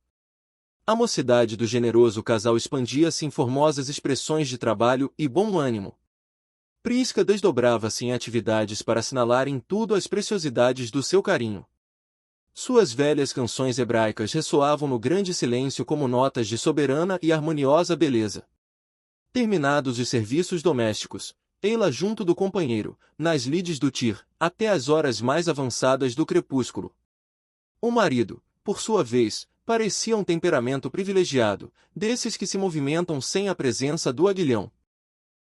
A mocidade do generoso casal expandia-se em formosas expressões de trabalho e bom ânimo. Prisca desdobrava-se em atividades para assinalar em tudo as preciosidades do seu carinho. Suas velhas canções hebraicas ressoavam no grande silêncio como notas de soberana e harmoniosa beleza. Terminados os serviços domésticos, ei-la junto do companheiro, nas lides do tir, até as horas mais avançadas do crepúsculo. O marido, por sua vez, parecia um temperamento privilegiado, desses que se movimentam sem a presença do aguilhão.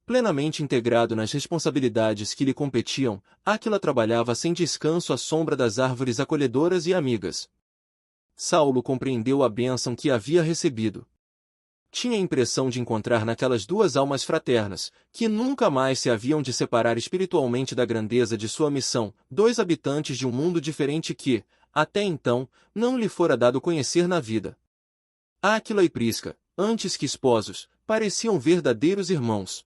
Plenamente integrado nas responsabilidades que lhe competiam, Áquila trabalhava sem descanso à sombra das árvores acolhedoras e amigas. Saulo compreendeu a bênção que havia recebido. Tinha a impressão de encontrar naquelas duas almas fraternas, que nunca mais se haviam de separar espiritualmente da grandeza de sua missão, dois habitantes de um mundo diferente que, até então, não lhe fora dado conhecer na vida. Áquila e Prisca, antes que esposos, pareciam verdadeiros irmãos.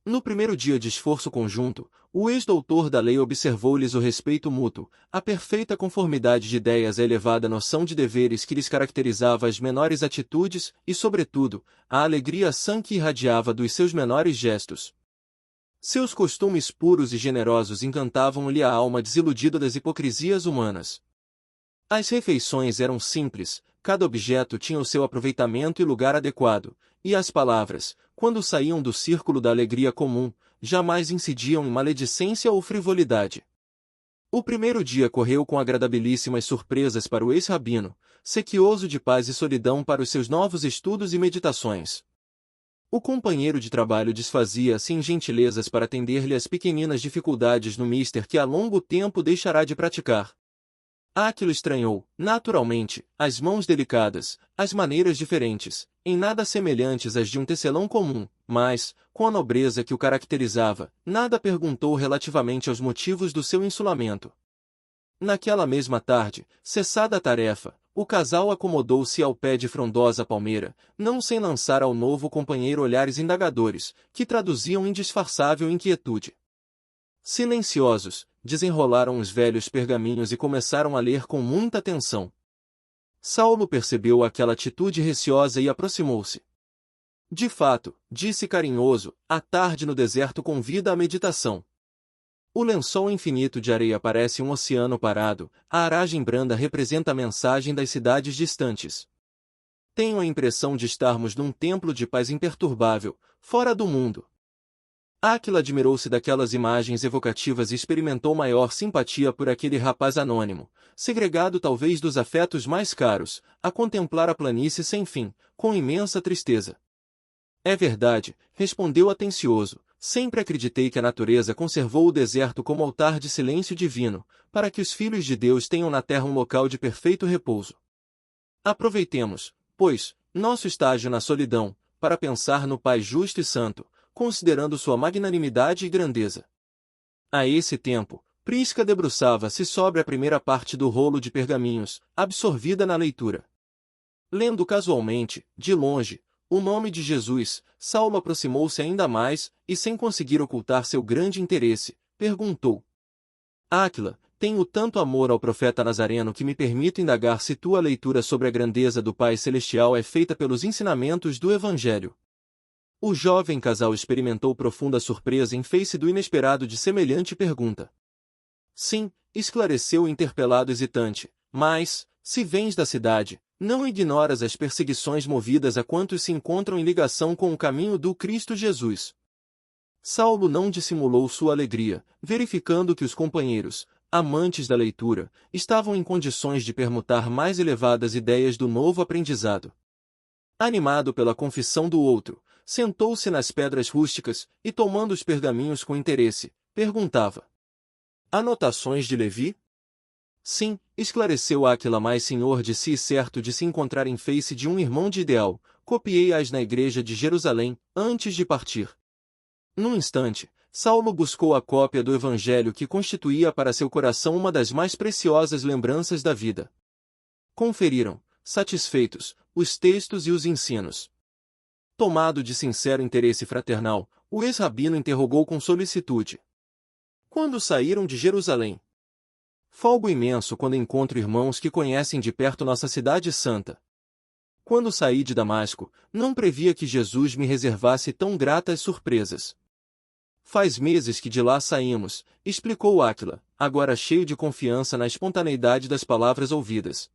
No primeiro dia de esforço conjunto, o ex-doutor da lei observou-lhes o respeito mútuo, a perfeita conformidade de ideias, a elevada noção de deveres que lhes caracterizava as menores atitudes e, sobretudo, a alegria sã que irradiava dos seus menores gestos. Seus costumes puros e generosos encantavam-lhe a alma desiludida das hipocrisias humanas. As refeições eram simples, cada objeto tinha o seu aproveitamento e lugar adequado, e as palavras, quando saíam do círculo da alegria comum, jamais incidiam em maledicência ou frivolidade. O primeiro dia correu com agradabilíssimas surpresas para o ex-rabino, sequioso de paz e solidão para os seus novos estudos e meditações. O companheiro de trabalho desfazia-se em gentilezas para atender-lhe as pequeninas dificuldades no mister que a longo tempo deixará de praticar. Áquila estranhou, naturalmente, as mãos delicadas, as maneiras diferentes, em nada semelhantes às de um tecelão comum, mas, com a nobreza que o caracterizava, nada perguntou relativamente aos motivos do seu insulamento. Naquela mesma tarde, cessada a tarefa, o casal acomodou-se ao pé de frondosa palmeira, não sem lançar ao novo companheiro olhares indagadores, que traduziam indisfarçável inquietude. Silenciosos, desenrolaram os velhos pergaminhos e começaram a ler com muita atenção. Saulo percebeu aquela atitude receosa e aproximou-se. De fato, disse carinhoso, a tarde no deserto convida à meditação. O lençol infinito de areia parece um oceano parado, a aragem branda representa a mensagem das cidades distantes. Tenho a impressão de estarmos num templo de paz imperturbável, fora do mundo. Áquila admirou-se daquelas imagens evocativas e experimentou maior simpatia por aquele rapaz anônimo, segregado talvez dos afetos mais caros, a contemplar a planície sem fim, com imensa tristeza. É verdade, respondeu atencioso, sempre acreditei que a natureza conservou o deserto como altar de silêncio divino, para que os filhos de Deus tenham na terra um local de perfeito repouso. Aproveitemos, pois, nosso estágio na solidão, para pensar no Pai justo e santo, considerando sua magnanimidade e grandeza. A esse tempo, Prisca debruçava-se sobre a primeira parte do rolo de pergaminhos, absorvida na leitura. Lendo casualmente, de longe, o nome de Jesus, Saulo aproximou-se ainda mais, e sem conseguir ocultar seu grande interesse, perguntou: Áquila, tenho tanto amor ao profeta Nazareno que me permito indagar se tua leitura sobre a grandeza do Pai Celestial é feita pelos ensinamentos do Evangelho. O jovem casal experimentou profunda surpresa em face do inesperado de semelhante pergunta. Sim, esclareceu o interpelado hesitante, mas, se vens da cidade, não ignoras as perseguições movidas a quantos se encontram em ligação com o caminho do Cristo Jesus. Saulo não dissimulou sua alegria, verificando que os companheiros, amantes da leitura, estavam em condições de permutar mais elevadas ideias do novo aprendizado. Animado pela confissão do outro, sentou-se nas pedras rústicas e, tomando os pergaminhos com interesse, perguntava: Anotações de Levi? Sim, esclareceu Áquila, mais senhor de si e certo de se encontrar em face de um irmão de ideal, copiei-as na igreja de Jerusalém, antes de partir. Num instante, Saulo buscou a cópia do Evangelho que constituía para seu coração uma das mais preciosas lembranças da vida. Conferiram, satisfeitos, os textos e os ensinos. Tomado de sincero interesse fraternal, o ex-rabino interrogou com solicitude: Quando saíram de Jerusalém? Folgo imenso quando encontro irmãos que conhecem de perto nossa cidade santa. Quando saí de Damasco, não previa que Jesus me reservasse tão gratas surpresas. Faz meses que de lá saímos, explicou Áquila, agora cheio de confiança na espontaneidade das palavras ouvidas.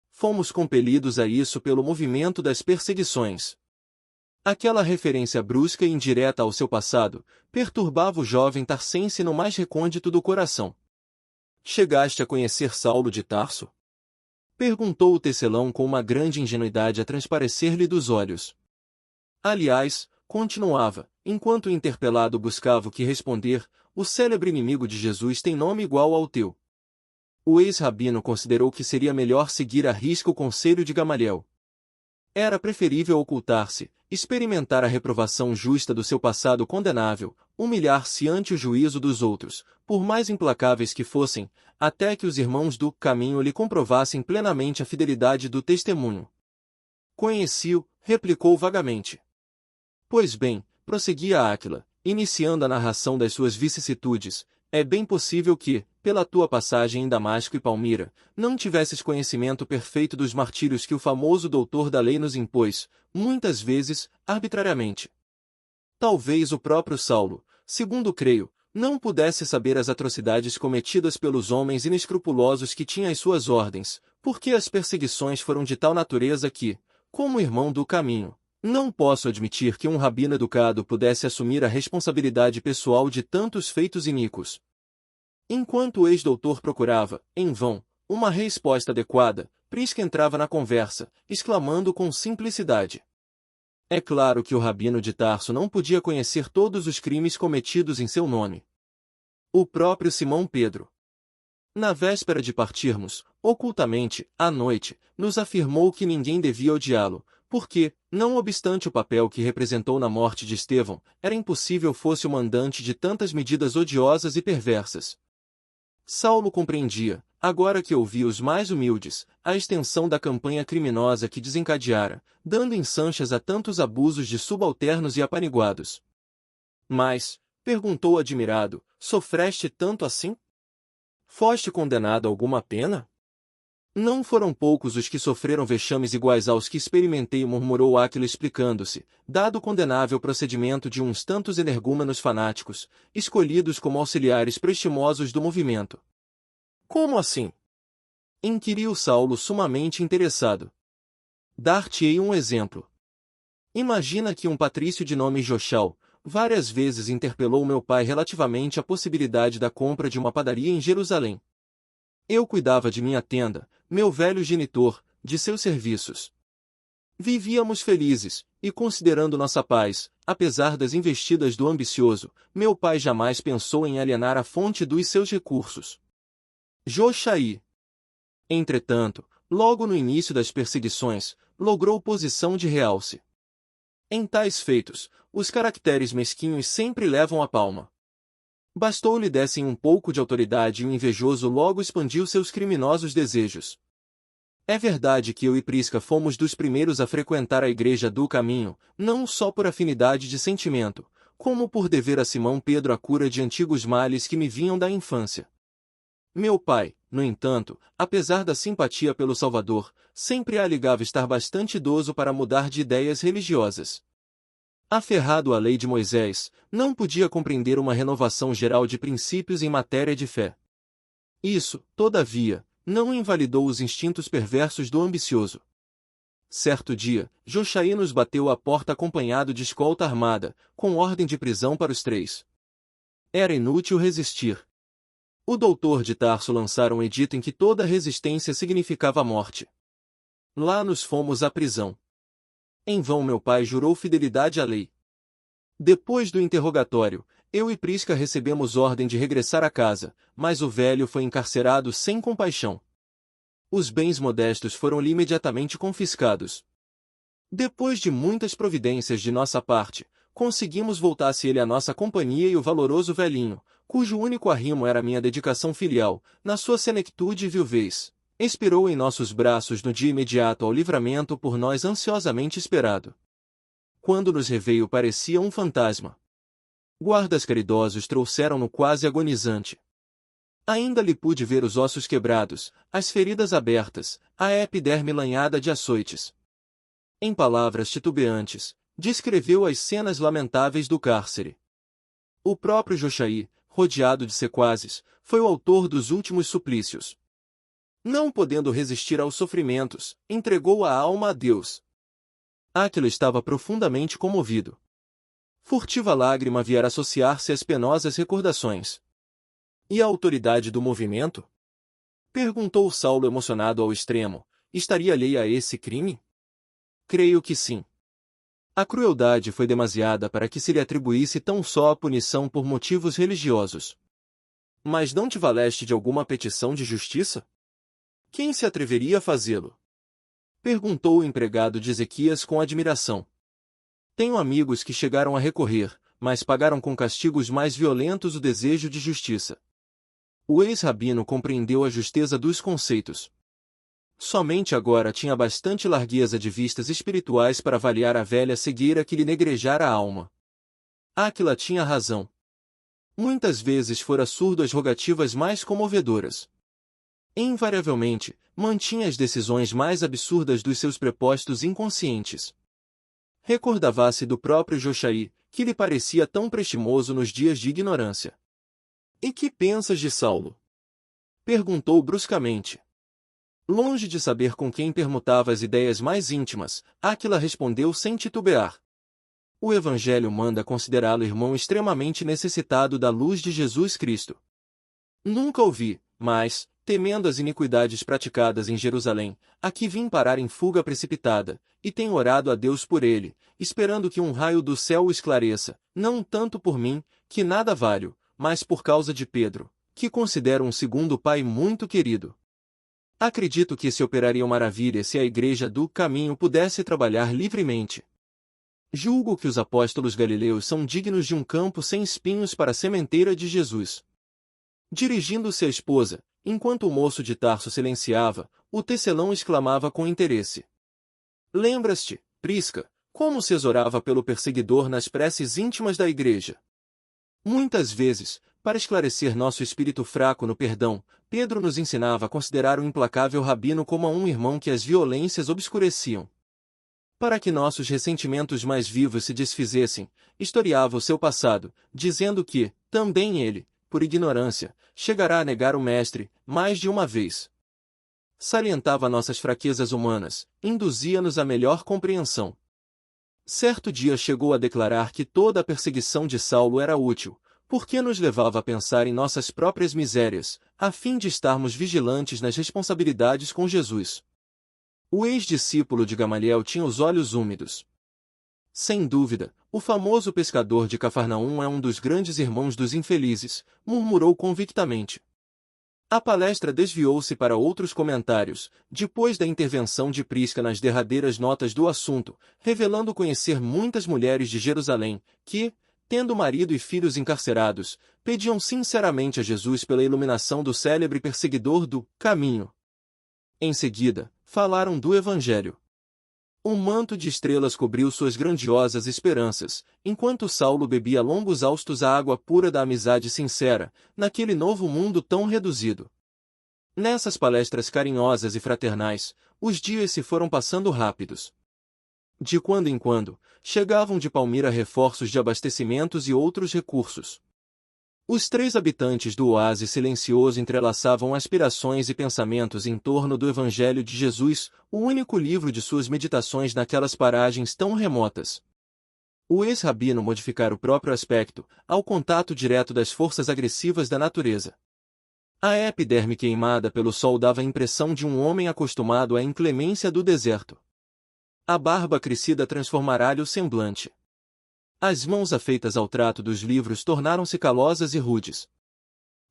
Fomos compelidos a isso pelo movimento das perseguições. Aquela referência brusca e indireta ao seu passado, perturbava o jovem tarsense no mais recôndito do coração. Chegaste a conhecer Saulo de Tarso? Perguntou o tecelão com uma grande ingenuidade a transparecer-lhe dos olhos. Aliás, continuava, enquanto o interpelado buscava o que responder, o célebre inimigo de Jesus tem nome igual ao teu. O ex-rabino considerou que seria melhor seguir à risca o conselho de Gamaliel. Era preferível ocultar-se, experimentar a reprovação justa do seu passado condenável, humilhar-se ante o juízo dos outros, por mais implacáveis que fossem, até que os irmãos do caminho lhe comprovassem plenamente a fidelidade do testemunho. Conheci-o, replicou vagamente. Pois bem, prosseguia Áquila, iniciando a narração das suas vicissitudes, é bem possível que, pela tua passagem em Damasco e Palmira, não tivesses conhecimento perfeito dos martírios que o famoso doutor da lei nos impôs, muitas vezes, arbitrariamente. Talvez o próprio Saulo, segundo creio, não pudesse saber as atrocidades cometidas pelos homens inescrupulosos que tinha as suas ordens, porque as perseguições foram de tal natureza que, como irmão do caminho, não posso admitir que um rabino educado pudesse assumir a responsabilidade pessoal de tantos feitos iníquos. Enquanto o ex-doutor procurava, em vão, uma resposta adequada, Prisca entrava na conversa, exclamando com simplicidade. É claro que o rabino de Tarso não podia conhecer todos os crimes cometidos em seu nome. O próprio Simão Pedro, na véspera de partirmos, ocultamente, à noite, nos afirmou que ninguém devia odiá-lo, porque, não obstante o papel que representou na morte de Estevão, era impossível fosse o mandante de tantas medidas odiosas e perversas. Saulo compreendia, agora que ouvia os mais humildes, a extensão da campanha criminosa que desencadeara, dando ensanchas a tantos abusos de subalternos e apaniguados. Mas, perguntou admirado, sofreste tanto assim? Foste condenado a alguma pena? Não foram poucos os que sofreram vexames iguais aos que experimentei, murmurou Áquila explicando-se, dado o condenável procedimento de uns tantos energúmenos fanáticos, escolhidos como auxiliares prestimosos do movimento. Como assim? Inquiriu Saulo sumamente interessado. Dar-te-ei um exemplo. Imagina que um patrício de nome Jochal, várias vezes interpelou meu pai relativamente à possibilidade da compra de uma padaria em Jerusalém. Eu cuidava de minha tenda, meu velho genitor, de seus serviços. Vivíamos felizes, e considerando nossa paz, apesar das investidas do ambicioso, meu pai jamais pensou em alienar a fonte dos seus recursos. Jochaí. Entretanto, logo no início das perseguições, logrou posição de realce. Em tais feitos, os caracteres mesquinhos sempre levam a palma. Bastou-lhe dessem um pouco de autoridade e o invejoso logo expandiu seus criminosos desejos. É verdade que eu e Prisca fomos dos primeiros a frequentar a igreja do caminho, não só por afinidade de sentimento, como por dever a Simão Pedro a cura de antigos males que me vinham da infância. Meu pai, no entanto, apesar da simpatia pelo Salvador, sempre alegava estar bastante idoso para mudar de ideias religiosas. Aferrado à lei de Moisés, não podia compreender uma renovação geral de princípios em matéria de fé. Isso, todavia, não invalidou os instintos perversos do ambicioso. Certo dia, Jochaí nos bateu à porta acompanhado de escolta armada, com ordem de prisão para os três. Era inútil resistir. O doutor de Tarso lançara um edito em que toda resistência significava a morte. Lá nos fomos à prisão. Em vão meu pai jurou fidelidade à lei. Depois do interrogatório, eu e Prisca recebemos ordem de regressar à casa, mas o velho foi encarcerado sem compaixão. Os bens modestos foram-lhe imediatamente confiscados. Depois de muitas providências de nossa parte, conseguimos voltar-se ele à nossa companhia e o valoroso velhinho, cujo único arrimo era minha dedicação filial, na sua senectude e viuvez, expirou em nossos braços no dia imediato ao livramento por nós ansiosamente esperado. Quando nos reveio parecia um fantasma. Guardas caridosos trouxeram-no quase agonizante. Ainda lhe pude ver os ossos quebrados, as feridas abertas, a epiderme lanhada de açoites. Em palavras titubeantes, descreveu as cenas lamentáveis do cárcere. O próprio Jochaí, rodeado de sequazes, foi o autor dos últimos suplícios. Não podendo resistir aos sofrimentos, entregou a alma a Deus. Áquila estava profundamente comovido. Furtiva lágrima viera associar-se às penosas recordações. E a autoridade do movimento? Perguntou Saulo emocionado ao extremo. Estaria alheia a esse crime? Creio que sim. A crueldade foi demasiada para que se lhe atribuísse tão só a punição por motivos religiosos. Mas não te valeste de alguma petição de justiça? Quem se atreveria a fazê-lo? Perguntou o empregado de Ezequias com admiração. Tenho amigos que chegaram a recorrer, mas pagaram com castigos mais violentos o desejo de justiça. O ex-rabino compreendeu a justeza dos conceitos. Somente agora tinha bastante largueza de vistas espirituais para avaliar a velha cegueira que lhe negrejara a alma. Áquila tinha razão. Muitas vezes fora surdo às rogativas mais comovedoras. Invariavelmente, mantinha as decisões mais absurdas dos seus prepostos inconscientes. Recordava-se do próprio Jochaí, que lhe parecia tão prestimoso nos dias de ignorância. E que pensas de Saulo? Perguntou bruscamente. Longe de saber com quem permutava as ideias mais íntimas, Áquila respondeu sem titubear. O Evangelho manda considerá-lo irmão extremamente necessitado da luz de Jesus Cristo. Nunca o vi, mas, temendo as iniquidades praticadas em Jerusalém, aqui vim parar em fuga precipitada, e tenho orado a Deus por ele, esperando que um raio do céu o esclareça, não tanto por mim, que nada valho, mas por causa de Pedro, que considero um segundo pai muito querido. Acredito que se operaria maravilha se a Igreja do Caminho pudesse trabalhar livremente. Julgo que os apóstolos galileus são dignos de um campo sem espinhos para a sementeira de Jesus. Dirigindo-se à esposa, enquanto o moço de Tarso silenciava, o tecelão exclamava com interesse. Lembras-te, Prisca, como se exorava pelo perseguidor nas preces íntimas da Igreja? Muitas vezes, para esclarecer nosso espírito fraco no perdão, Pedro nos ensinava a considerar o implacável rabino como a um irmão que as violências obscureciam. Para que nossos ressentimentos mais vivos se desfizessem, historiava o seu passado, dizendo que, também ele, por ignorância, chegará a negar o Mestre, mais de uma vez. Salientava nossas fraquezas humanas, induzia-nos à melhor compreensão. Certo dia chegou a declarar que toda a perseguição de Saulo era útil, porque nos levava a pensar em nossas próprias misérias, a fim de estarmos vigilantes nas responsabilidades com Jesus. O ex-discípulo de Gamaliel tinha os olhos úmidos. Sem dúvida, o famoso pescador de Cafarnaum é um dos grandes irmãos dos infelizes, murmurou convictamente. A palestra desviou-se para outros comentários, depois da intervenção de Prisca nas derradeiras notas do assunto, revelando conhecer muitas mulheres de Jerusalém, que, tendo marido e filhos encarcerados, pediam sinceramente a Jesus pela iluminação do célebre perseguidor do Caminho. Em seguida, falaram do Evangelho. Um manto de estrelas cobriu suas grandiosas esperanças, enquanto Saulo bebia longos haustos a água pura da amizade sincera, naquele novo mundo tão reduzido. Nessas palestras carinhosas e fraternais, os dias se foram passando rápidos. De quando em quando, chegavam de Palmira reforços de abastecimentos e outros recursos. Os 3 habitantes do oásis silencioso entrelaçavam aspirações e pensamentos em torno do Evangelho de Jesus, o único livro de suas meditações naquelas paragens tão remotas. O ex-rabino modificara o próprio aspecto, ao contato direto das forças agressivas da natureza. A epiderme queimada pelo sol dava a impressão de um homem acostumado à inclemência do deserto. A barba crescida transformará-lhe o semblante. As mãos afeitas ao trato dos livros tornaram-se calosas e rudes.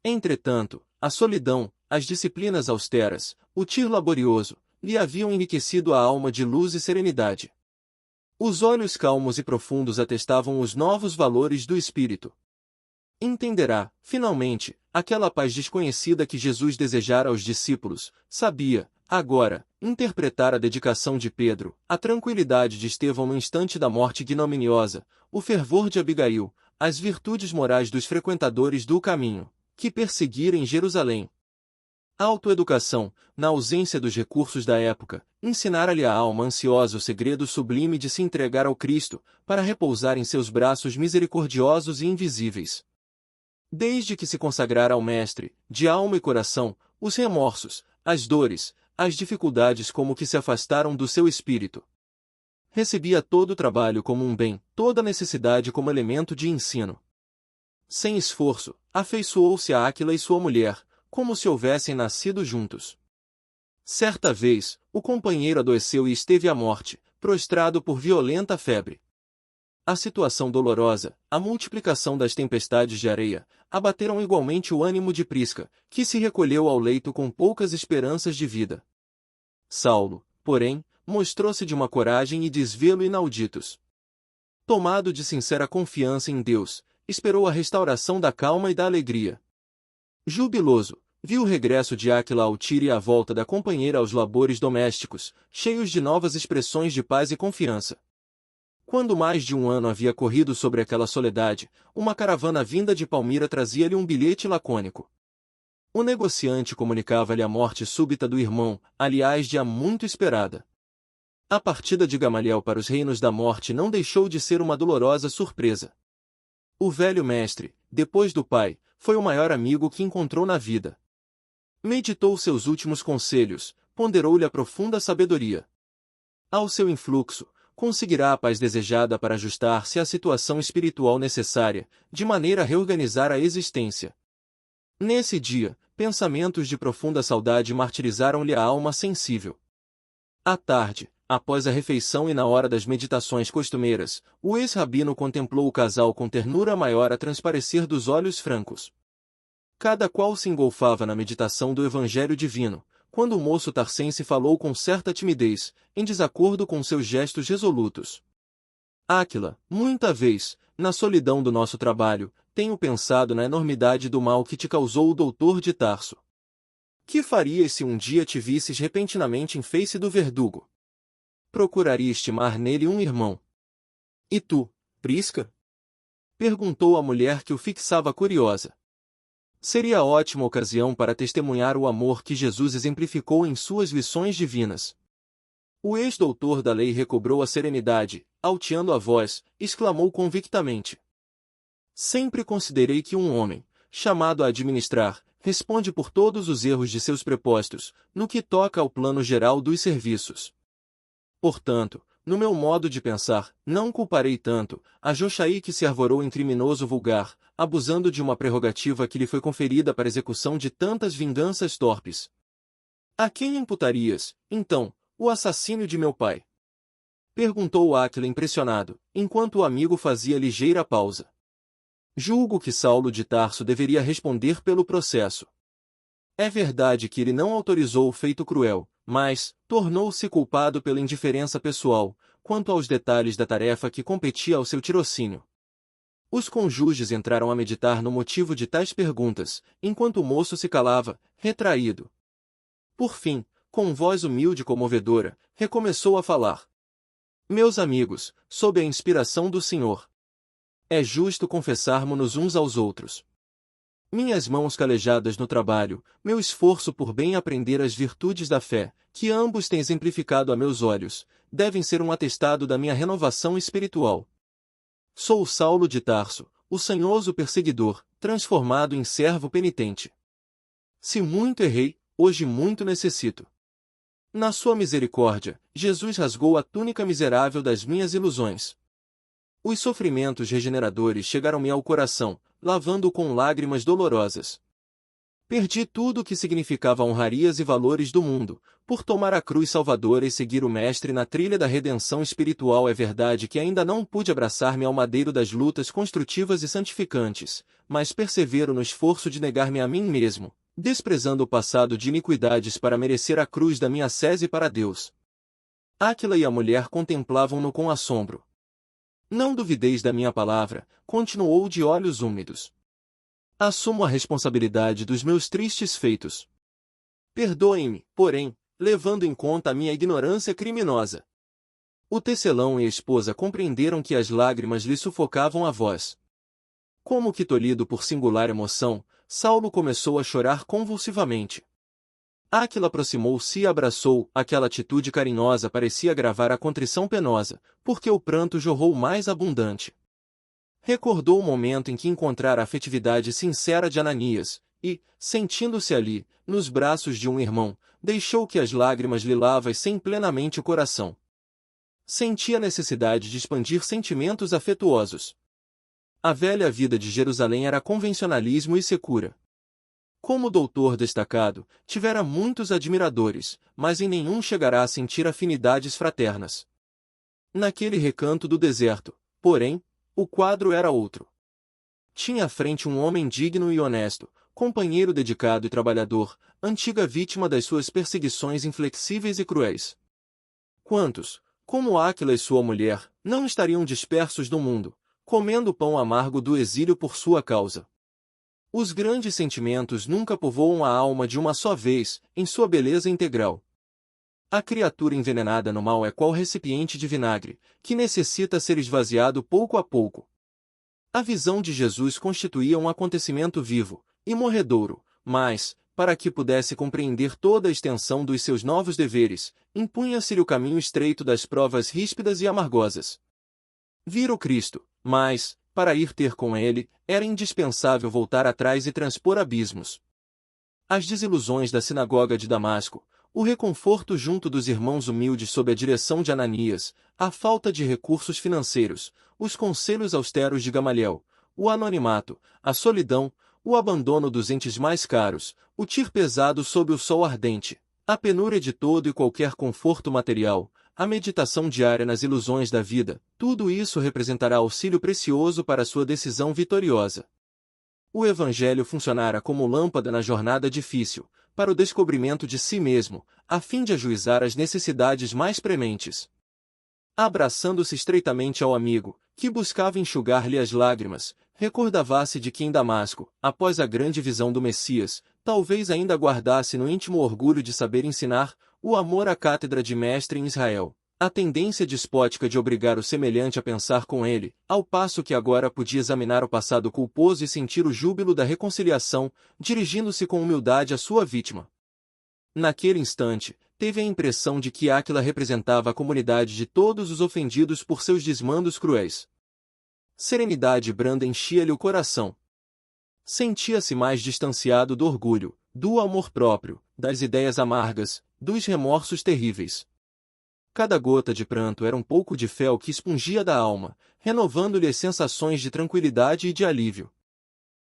Entretanto, a solidão, as disciplinas austeras, o tiro laborioso, lhe haviam enriquecido a alma de luz e serenidade. Os olhos calmos e profundos atestavam os novos valores do espírito. Entenderá, finalmente, aquela paz desconhecida que Jesus desejara aos discípulos, sabia, agora, interpretar a dedicação de Pedro, a tranquilidade de Estevão no instante da morte ignominiosa, o fervor de Abigail, as virtudes morais dos frequentadores do caminho, que perseguiram em Jerusalém. A autoeducação, na ausência dos recursos da época, ensinara-lhe a alma ansiosa o segredo sublime de se entregar ao Cristo, para repousar em seus braços misericordiosos e invisíveis. Desde que se consagrara ao Mestre, de alma e coração, os remorsos, as dores, as dificuldades como que se afastaram do seu espírito. Recebia todo o trabalho como um bem, toda a necessidade como elemento de ensino. Sem esforço, afeiçoou-se a Áquila e sua mulher, como se houvessem nascido juntos. Certa vez, o companheiro adoeceu e esteve à morte, prostrado por violenta febre. A situação dolorosa, a multiplicação das tempestades de areia, abateram igualmente o ânimo de Prisca, que se recolheu ao leito com poucas esperanças de vida. Saulo, porém, mostrou-se de uma coragem e desvelo inauditos. Tomado de sincera confiança em Deus, esperou a restauração da calma e da alegria. Jubiloso, viu o regresso de Áquila ao tiro e a volta da companheira aos labores domésticos, cheios de novas expressões de paz e confiança. Quando mais de um ano havia corrido sobre aquela soledade, uma caravana vinda de Palmira trazia-lhe um bilhete lacônico. O negociante comunicava-lhe a morte súbita do irmão, aliás de há muito esperada. A partida de Gamaliel para os reinos da morte não deixou de ser uma dolorosa surpresa. O velho mestre, depois do pai, foi o maior amigo que encontrou na vida. Meditou seus últimos conselhos, ponderou-lhe a profunda sabedoria. Ao seu influxo, conseguirá a paz desejada para ajustar-se à situação espiritual necessária, de maneira a reorganizar a existência. Nesse dia, pensamentos de profunda saudade martirizaram-lhe a alma sensível. À tarde, após a refeição e na hora das meditações costumeiras, o ex-rabino contemplou o casal com ternura maior a transparecer dos olhos francos. Cada qual se engolfava na meditação do Evangelho Divino, quando o moço tarcense falou com certa timidez, em desacordo com seus gestos resolutos. Áquila, muita vez, na solidão do nosso trabalho, tenho pensado na enormidade do mal que te causou o doutor de Tarso. Que farias se um dia te visses repentinamente em face do verdugo? Procuraria estimar nele um irmão. E tu, Prisca? Perguntou a mulher que o fixava curiosa. Seria ótima ocasião para testemunhar o amor que Jesus exemplificou em suas lições divinas. O ex-doutor da lei recobrou a serenidade, alteando a voz, exclamou convictamente. Sempre considerei que um homem, chamado a administrar, responde por todos os erros de seus prepostos, no que toca ao plano geral dos serviços. Portanto, no meu modo de pensar, não culparei tanto a Jochaí que se arvorou em criminoso vulgar, abusando de uma prerrogativa que lhe foi conferida para execução de tantas vinganças torpes. A quem imputarias, então, o assassínio de meu pai? Perguntou Áquila impressionado, enquanto o amigo fazia ligeira pausa. Julgo que Saulo de Tarso deveria responder pelo processo. É verdade que ele não autorizou o feito cruel, mas tornou-se culpado pela indiferença pessoal, quanto aos detalhes da tarefa que competia ao seu tirocínio. Os cônjuges entraram a meditar no motivo de tais perguntas, enquanto o moço se calava, retraído. Por fim, com voz humilde e comovedora, recomeçou a falar. Meus amigos, sob a inspiração do Senhor, é justo confessarmos-nos uns aos outros. Minhas mãos calejadas no trabalho, meu esforço por bem aprender as virtudes da fé, que ambos têm exemplificado a meus olhos, devem ser um atestado da minha renovação espiritual. Sou o Saulo de Tarso, o sanhoso perseguidor, transformado em servo penitente. Se muito errei, hoje muito necessito. Na sua misericórdia, Jesus rasgou a túnica miserável das minhas ilusões. Os sofrimentos regeneradores chegaram-me ao coração, lavando-o com lágrimas dolorosas. Perdi tudo o que significava honrarias e valores do mundo, por tomar a cruz salvadora e seguir o Mestre na trilha da redenção espiritual. É verdade que ainda não pude abraçar-me ao madeiro das lutas construtivas e santificantes, mas persevero no esforço de negar-me a mim mesmo, desprezando o passado de iniquidades para merecer a cruz da minha sese para Deus. Áquila e a mulher contemplavam-no com assombro. Não duvideis da minha palavra, continuou de olhos úmidos. Assumo a responsabilidade dos meus tristes feitos. Perdoem-me, porém, levando em conta a minha ignorância criminosa. O tecelão e a esposa compreenderam que as lágrimas lhe sufocavam a voz. Como que tolhido por singular emoção, Saulo começou a chorar convulsivamente. Áquila aproximou-se e abraçou. Aquela atitude carinhosa parecia agravar a contrição penosa, porque o pranto jorrou mais abundante. Recordou o momento em que encontrara a afetividade sincera de Ananias, e, sentindo-se ali, nos braços de um irmão, deixou que as lágrimas lhe lavassem plenamente o coração. Sentia a necessidade de expandir sentimentos afetuosos. A velha vida de Jerusalém era convencionalismo e secura. Como doutor destacado, tivera muitos admiradores, mas em nenhum chegará a sentir afinidades fraternas. Naquele recanto do deserto, porém, o quadro era outro. Tinha à frente um homem digno e honesto, companheiro dedicado e trabalhador, antiga vítima das suas perseguições inflexíveis e cruéis. Quantos, como Áquila e sua mulher, não estariam dispersos no mundo, comendo o pão amargo do exílio por sua causa? Os grandes sentimentos nunca povoam a alma de uma só vez, em sua beleza integral. A criatura envenenada no mal é qual recipiente de vinagre, que necessita ser esvaziado pouco a pouco. A visão de Jesus constituía um acontecimento vivo e morredouro, mas, para que pudesse compreender toda a extensão dos seus novos deveres, impunha-se-lhe o caminho estreito das provas ríspidas e amargosas. Vira o Cristo, mas, para ir ter com ele, era indispensável voltar atrás e transpor abismos. As desilusões da sinagoga de Damasco, o reconforto junto dos irmãos humildes sob a direção de Ananias, a falta de recursos financeiros, os conselhos austeros de Gamaliel, o anonimato, a solidão, o abandono dos entes mais caros, o tir pesado sob o sol ardente, a penúria de todo e qualquer conforto material, a meditação diária nas ilusões da vida, tudo isso representará auxílio precioso para sua decisão vitoriosa. O Evangelho funcionara como lâmpada na jornada difícil, para o descobrimento de si mesmo, a fim de ajuizar as necessidades mais prementes. Abraçando-se estreitamente ao amigo, que buscava enxugar-lhe as lágrimas, recordava-se de que em Damasco, após a grande visão do Messias, talvez ainda guardasse no íntimo orgulho de saber ensinar, o amor à cátedra de mestre em Israel, a tendência despótica de obrigar o semelhante a pensar com ele, ao passo que agora podia examinar o passado culposo e sentir o júbilo da reconciliação, dirigindo-se com humildade à sua vítima. Naquele instante, teve a impressão de que Áquila representava a comunidade de todos os ofendidos por seus desmandos cruéis. Serenidade branda enchia-lhe o coração. Sentia-se mais distanciado do orgulho, do amor próprio, das ideias amargas, dos remorsos terríveis. Cada gota de pranto era um pouco de fel que expungia da alma, renovando-lhe as sensações de tranquilidade e de alívio.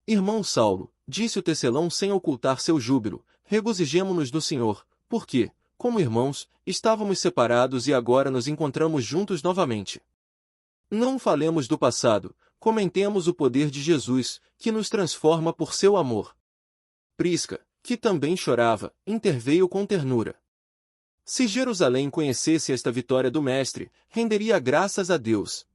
Irmão Saulo, disse o tecelão sem ocultar seu júbilo, regozijemo-nos no Senhor, porque, como irmãos, estávamos separados e agora nos encontramos juntos novamente. Não falemos do passado, comentemos o poder de Jesus, que nos transforma por seu amor. Prisca, que também chorava, interveio com ternura. Se Jerusalém conhecesse esta vitória do Mestre, renderia graças a Deus.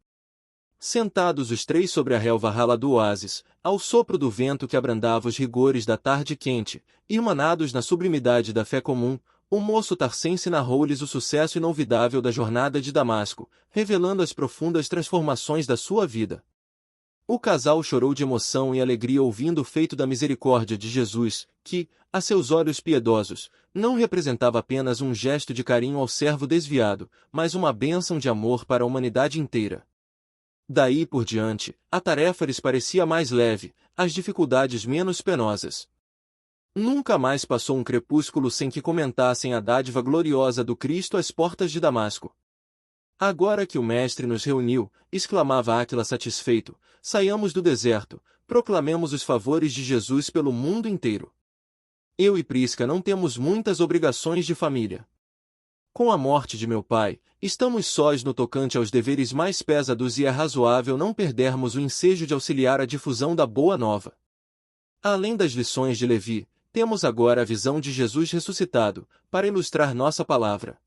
Sentados os três sobre a relva rala do oásis, ao sopro do vento que abrandava os rigores da tarde quente, irmanados na sublimidade da fé comum, o moço tarcense narrou-lhes o sucesso inolvidável da jornada de Damasco, revelando as profundas transformações da sua vida. O casal chorou de emoção e alegria ouvindo o feito da misericórdia de Jesus, que, a seus olhos piedosos, não representava apenas um gesto de carinho ao servo desviado, mas uma bênção de amor para a humanidade inteira. Daí por diante, a tarefa lhes parecia mais leve, as dificuldades menos penosas. Nunca mais passou um crepúsculo sem que comentassem a dádiva gloriosa do Cristo às portas de Damasco. Agora que o Mestre nos reuniu, exclamava Áquila satisfeito, saiamos do deserto, proclamemos os favores de Jesus pelo mundo inteiro. Eu e Prisca não temos muitas obrigações de família. Com a morte de meu pai, estamos sós no tocante aos deveres mais pésados e é razoável não perdermos o ensejo de auxiliar a difusão da Boa Nova. Além das lições de Levi, temos agora a visão de Jesus ressuscitado, para ilustrar nossa palavra.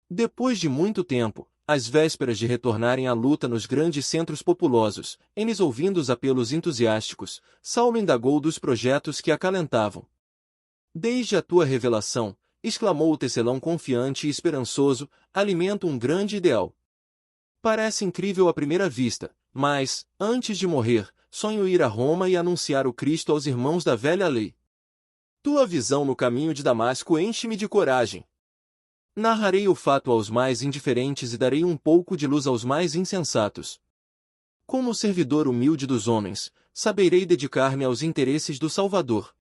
Depois de muito tempo, às vésperas de retornarem à luta nos grandes centros populosos, eles ouvindo os apelos entusiásticos, Saulo indagou dos projetos que acalentavam. Desde a tua revelação, exclamou o tecelão confiante e esperançoso, alimento um grande ideal. Parece incrível à primeira vista, mas, antes de morrer, sonho ir a Roma e anunciar o Cristo aos irmãos da velha lei. Tua visão no caminho de Damasco enche-me de coragem. Narrarei o fato aos mais indiferentes e darei um pouco de luz aos mais insensatos. Como servidor humilde dos homens, saberei dedicar-me aos interesses do Salvador.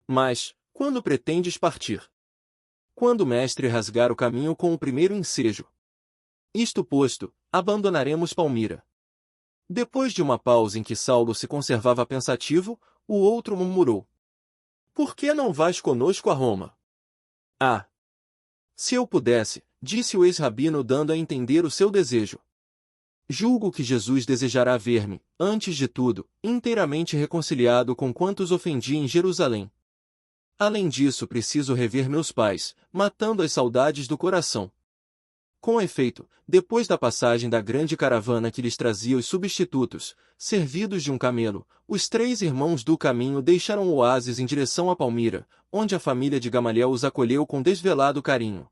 Mas, quando pretendes partir? Quando o Mestre rasgar o caminho com o primeiro ensejo. Isto posto, abandonaremos Palmira. Depois de uma pausa em que Saulo se conservava pensativo, o outro murmurou. Por que não vais conosco a Roma? Ah! Se eu pudesse, disse o ex-rabino dando a entender o seu desejo. Julgo que Jesus desejará ver-me, antes de tudo, inteiramente reconciliado com quantos ofendi em Jerusalém. Além disso preciso rever meus pais, matando as saudades do coração. Com efeito, depois da passagem da grande caravana que lhes trazia os substitutos, servidos de um camelo, os 3 irmãos do caminho deixaram o oásis em direção a Palmira, onde a família de Gamaliel os acolheu com desvelado carinho.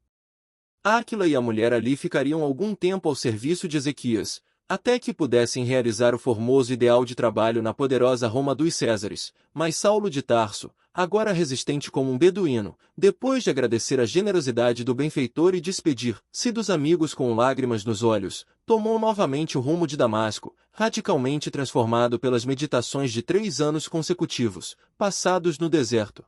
Áquila e a mulher ali ficariam algum tempo ao serviço de Ezequias, até que pudessem realizar o formoso ideal de trabalho na poderosa Roma dos Césares, mas Saulo de Tarso, agora resistente como um beduíno, depois de agradecer a generosidade do benfeitor e despedir-se dos amigos com lágrimas nos olhos, tomou novamente o rumo de Damasco, radicalmente transformado pelas meditações de 3 anos consecutivos, passados no deserto.